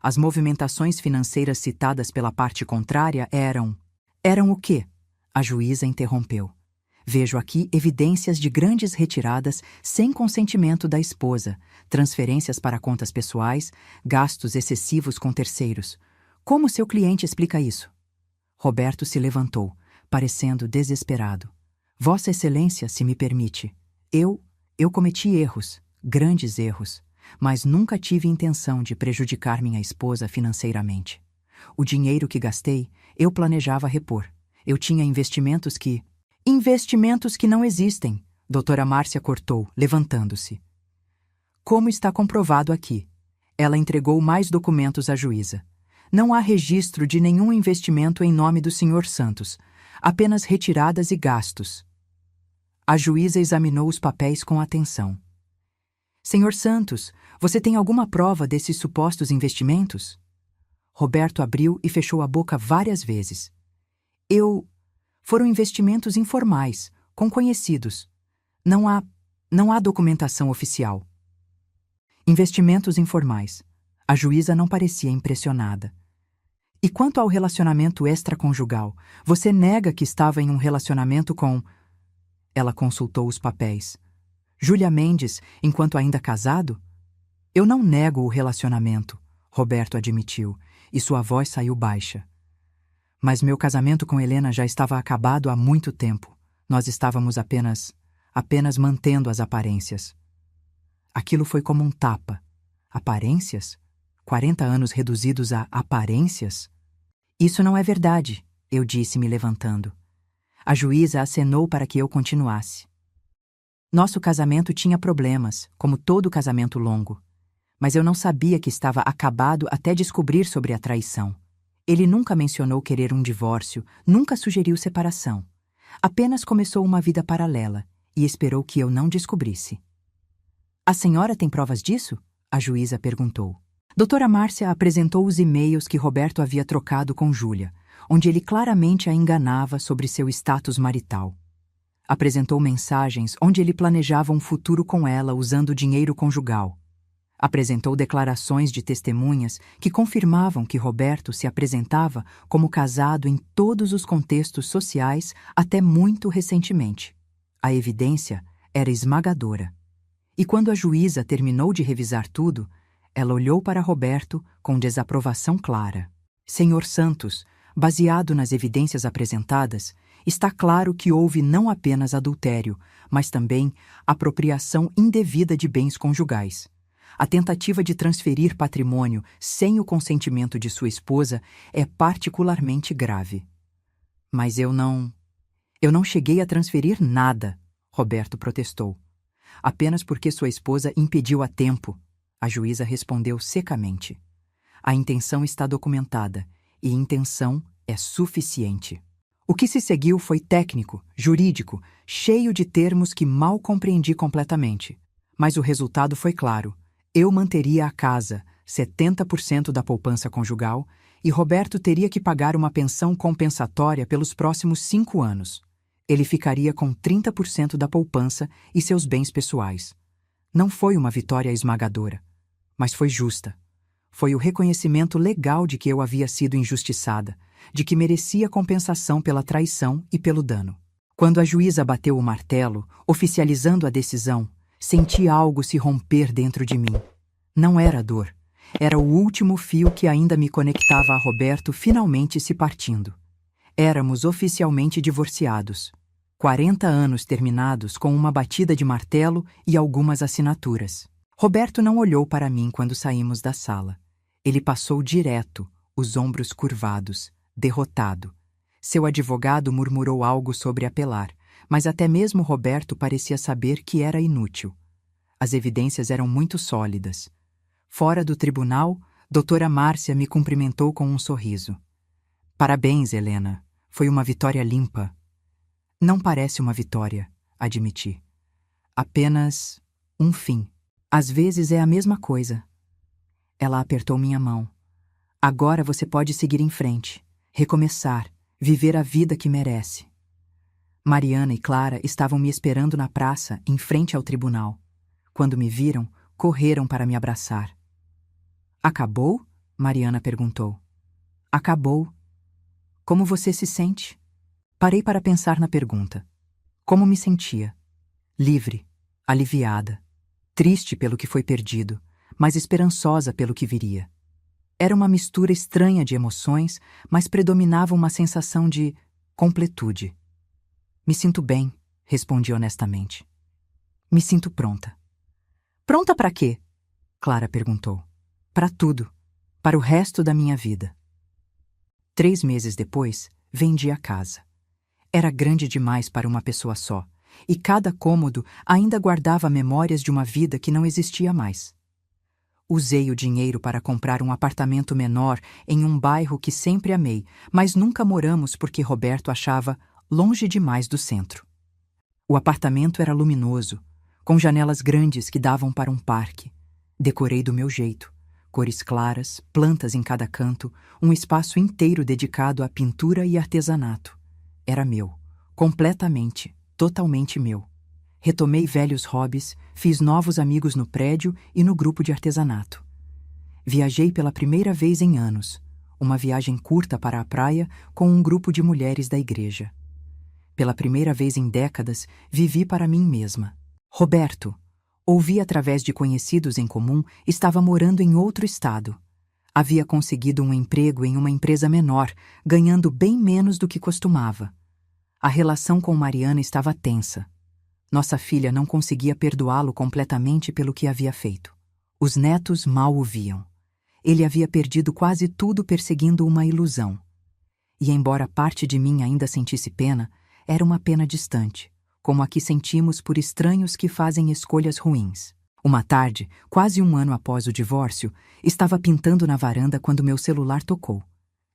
As movimentações financeiras citadas pela parte contrária eram... Eram o quê? A juíza interrompeu. Vejo aqui evidências de grandes retiradas sem consentimento da esposa, transferências para contas pessoais, gastos excessivos com terceiros. Como seu cliente explica isso? Roberto se levantou, parecendo desesperado. Vossa Excelência, se me permite, eu cometi erros, grandes erros, mas nunca tive intenção de prejudicar minha esposa financeiramente. O dinheiro que gastei, eu planejava repor. Eu tinha investimentos que... Investimentos que não existem, doutora Márcia cortou, levantando-se. Como está comprovado aqui? Ela entregou mais documentos à juíza. Não há registro de nenhum investimento em nome do Sr. Santos, apenas retiradas e gastos. A juíza examinou os papéis com atenção. Sr. Santos, você tem alguma prova desses supostos investimentos? Roberto abriu e fechou a boca várias vezes. Foram investimentos informais, com conhecidos. Não há documentação oficial. Investimentos informais. A juíza não parecia impressionada. E quanto ao relacionamento extraconjugal, você nega que estava em um relacionamento com... Ela consultou os papéis. Júlia Mendes, enquanto ainda casado? Eu não nego o relacionamento, Roberto admitiu, e sua voz saiu baixa. Mas meu casamento com Helena já estava acabado há muito tempo. Nós estávamos apenas mantendo as aparências. Aquilo foi como um tapa. Aparências? 40 anos reduzidos a aparências? Isso não é verdade, eu disse, me levantando. A juíza acenou para que eu continuasse. Nosso casamento tinha problemas, como todo casamento longo. Mas eu não sabia que estava acabado até descobrir sobre a traição. Ele nunca mencionou querer um divórcio, nunca sugeriu separação. Apenas começou uma vida paralela e esperou que eu não descobrisse. A senhora tem provas disso? A juíza perguntou. Doutora Márcia apresentou os e-mails que Roberto havia trocado com Júlia, onde ele claramente a enganava sobre seu status marital. Apresentou mensagens onde ele planejava um futuro com ela usando dinheiro conjugal. Apresentou declarações de testemunhas que confirmavam que Roberto se apresentava como casado em todos os contextos sociais até muito recentemente. A evidência era esmagadora. E quando a juíza terminou de revisar tudo, ela olhou para Roberto com desaprovação clara. Senhor Santos, baseado nas evidências apresentadas, está claro que houve não apenas adultério, mas também apropriação indevida de bens conjugais. A tentativa de transferir patrimônio sem o consentimento de sua esposa é particularmente grave. Mas eu não cheguei a transferir nada, Roberto protestou. Apenas porque sua esposa impediu a tempo, a juíza respondeu secamente. A intenção está documentada, e intenção é suficiente. O que se seguiu foi técnico, jurídico, cheio de termos que mal compreendi completamente. Mas o resultado foi claro. Eu manteria a casa, 70% da poupança conjugal, e Roberto teria que pagar uma pensão compensatória pelos próximos 5 anos. Ele ficaria com 30% da poupança e seus bens pessoais. Não foi uma vitória esmagadora, mas foi justa. Foi o reconhecimento legal de que eu havia sido injustiçada, de que merecia compensação pela traição e pelo dano. Quando a juíza bateu o martelo, oficializando a decisão, senti algo se romper dentro de mim. Não era dor. Era o último fio que ainda me conectava a Roberto finalmente se partindo. Éramos oficialmente divorciados. 40 anos terminados com uma batida de martelo e algumas assinaturas. Roberto não olhou para mim quando saímos da sala. Ele passou direto, os ombros curvados, derrotado. Seu advogado murmurou algo sobre apelar, mas até mesmo Roberto parecia saber que era inútil. As evidências eram muito sólidas. Fora do tribunal, doutora Márcia me cumprimentou com um sorriso. Parabéns, Helena. Foi uma vitória limpa. Não parece uma vitória, admiti. Apenas um fim. Às vezes é a mesma coisa. Ela apertou minha mão. Agora você pode seguir em frente, recomeçar, viver a vida que merece. Mariana e Clara estavam me esperando na praça, em frente ao tribunal. Quando me viram, correram para me abraçar. Acabou? Mariana perguntou. Acabou. Como você se sente? Parei para pensar na pergunta. Como me sentia? Livre, aliviada, triste pelo que foi perdido, mas esperançosa pelo que viria. Era uma mistura estranha de emoções, mas predominava uma sensação de completude. Me sinto bem, respondi honestamente. Me sinto pronta. Pronta para quê? Clara perguntou. Para tudo. Para o resto da minha vida. 3 meses depois, vendi a casa. Era grande demais para uma pessoa só, e cada cômodo ainda guardava memórias de uma vida que não existia mais. Usei o dinheiro para comprar um apartamento menor em um bairro que sempre amei, mas nunca moramos porque Roberto achava longe demais do centro. O apartamento era luminoso, com janelas grandes que davam para um parque. Decorei do meu jeito. Cores claras, plantas em cada canto, um espaço inteiro dedicado à pintura e artesanato. Era meu, completamente, totalmente meu. Retomei velhos hobbies, fiz novos amigos no prédio e no grupo de artesanato. Viajei pela primeira vez em anos, uma viagem curta para a praia com um grupo de mulheres da igreja. Pela primeira vez em décadas, vivi para mim mesma. Roberto, ouvi através de conhecidos em comum, estava morando em outro estado. Havia conseguido um emprego em uma empresa menor, ganhando bem menos do que costumava. A relação com Mariana estava tensa. Nossa filha não conseguia perdoá-lo completamente pelo que havia feito. Os netos mal o viam. Ele havia perdido quase tudo perseguindo uma ilusão. E embora parte de mim ainda sentisse pena, era uma pena distante, como a que sentimos por estranhos que fazem escolhas ruins. Uma tarde, quase um ano após o divórcio, estava pintando na varanda quando meu celular tocou.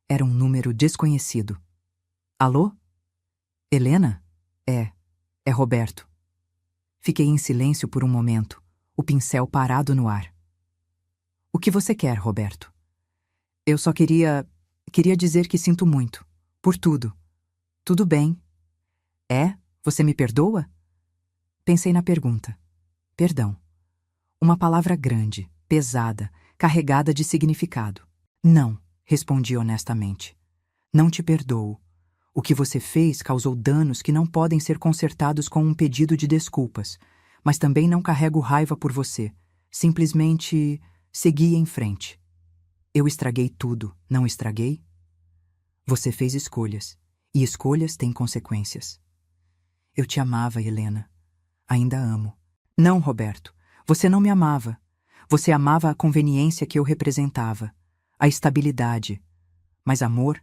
Era um número desconhecido. Alô? Helena? É Roberto. Fiquei em silêncio por um momento, o pincel parado no ar. O que você quer, Roberto? Eu só queria dizer que sinto muito. Por tudo. Tudo bem. É? Você me perdoa? Pensei na pergunta. Perdão. Uma palavra grande, pesada, carregada de significado. Não, respondi honestamente. Não te perdoo. O que você fez causou danos que não podem ser consertados com um pedido de desculpas, mas também não carrego raiva por você. Simplesmente segui em frente. Eu estraguei tudo, não estraguei? Você fez escolhas, e escolhas têm consequências. Eu te amava, Helena. Ainda amo. Não, Roberto. Você não me amava. Você amava a conveniência que eu representava, a estabilidade. Mas amor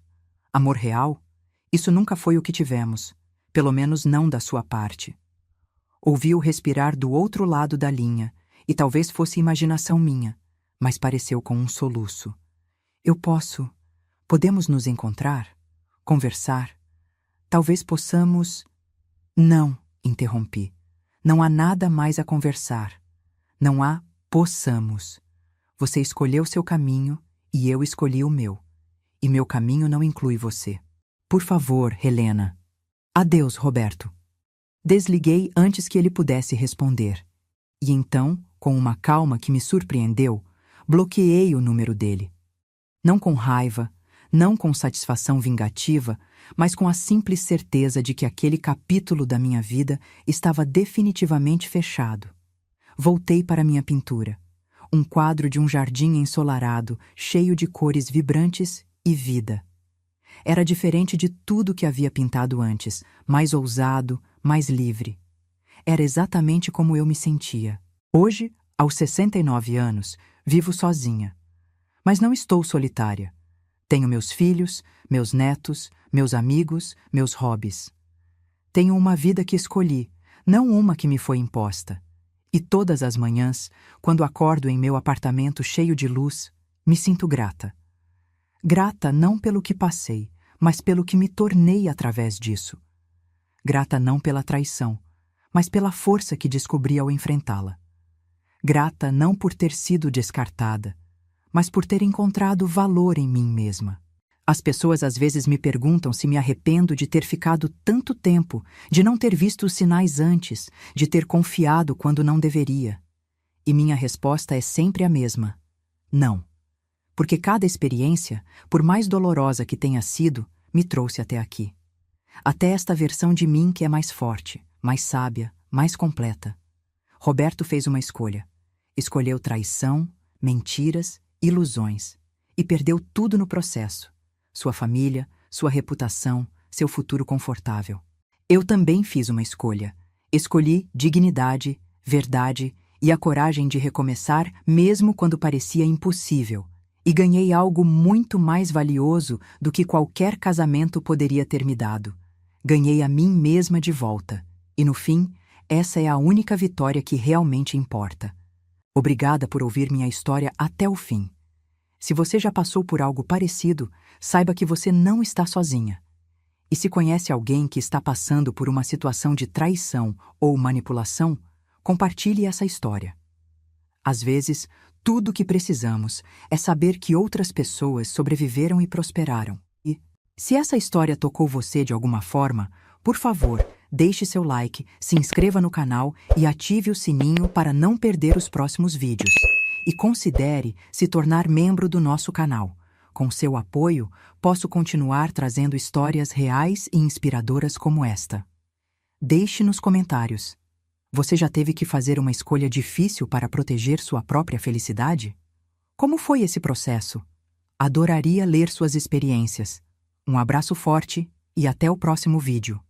real, isso nunca foi o que tivemos, pelo menos não da sua parte. Ouvi-o respirar do outro lado da linha, e talvez fosse imaginação minha, mas pareceu com um soluço. Podemos nos encontrar? Conversar? Talvez possamos... Não, interrompi. Não há nada mais a conversar. Não há possamos. Você escolheu seu caminho e eu escolhi o meu. E meu caminho não inclui você. Por favor, Helena. Adeus, Roberto. Desliguei antes que ele pudesse responder. E então, com uma calma que me surpreendeu, bloqueei o número dele. Não com raiva, não com satisfação vingativa, mas com a simples certeza de que aquele capítulo da minha vida estava definitivamente fechado. Voltei para minha pintura, um quadro de um jardim ensolarado, cheio de cores vibrantes e vida. Era diferente de tudo que havia pintado antes, mais ousado, mais livre. Era exatamente como eu me sentia. Hoje, aos 69 anos, vivo sozinha. Mas não estou solitária. Tenho meus filhos, meus netos, meus amigos, meus hobbies. Tenho uma vida que escolhi, não uma que me foi imposta. E todas as manhãs, quando acordo em meu apartamento cheio de luz, me sinto grata. Grata não pelo que passei, mas pelo que me tornei através disso. Grata não pela traição, mas pela força que descobri ao enfrentá-la. Grata não por ter sido descartada, mas por ter encontrado valor em mim mesma. As pessoas às vezes me perguntam se me arrependo de ter ficado tanto tempo, de não ter visto os sinais antes, de ter confiado quando não deveria. E minha resposta é sempre a mesma: não. Porque cada experiência, por mais dolorosa que tenha sido, me trouxe até aqui. Até esta versão de mim que é mais forte, mais sábia, mais completa. Roberto fez uma escolha. Escolheu traição, mentiras, ilusões. E perdeu tudo no processo. Sua família, sua reputação, seu futuro confortável. Eu também fiz uma escolha. Escolhi dignidade, verdade e a coragem de recomeçar mesmo quando parecia impossível. E ganhei algo muito mais valioso do que qualquer casamento poderia ter me dado. Ganhei a mim mesma de volta. E no fim, essa é a única vitória que realmente importa. Obrigada por ouvir minha história até o fim. Se você já passou por algo parecido, saiba que você não está sozinha. E se conhece alguém que está passando por uma situação de traição ou manipulação, compartilhe essa história. Às vezes, tudo o que precisamos é saber que outras pessoas sobreviveram e prosperaram. E, se essa história tocou você de alguma forma, por favor, deixe seu like, se inscreva no canal e ative o sininho para não perder os próximos vídeos. E considere se tornar membro do nosso canal. Com seu apoio, posso continuar trazendo histórias reais e inspiradoras como esta. Deixe nos comentários. Você já teve que fazer uma escolha difícil para proteger sua própria felicidade? Como foi esse processo? Adoraria ler suas experiências. Um abraço forte e até o próximo vídeo.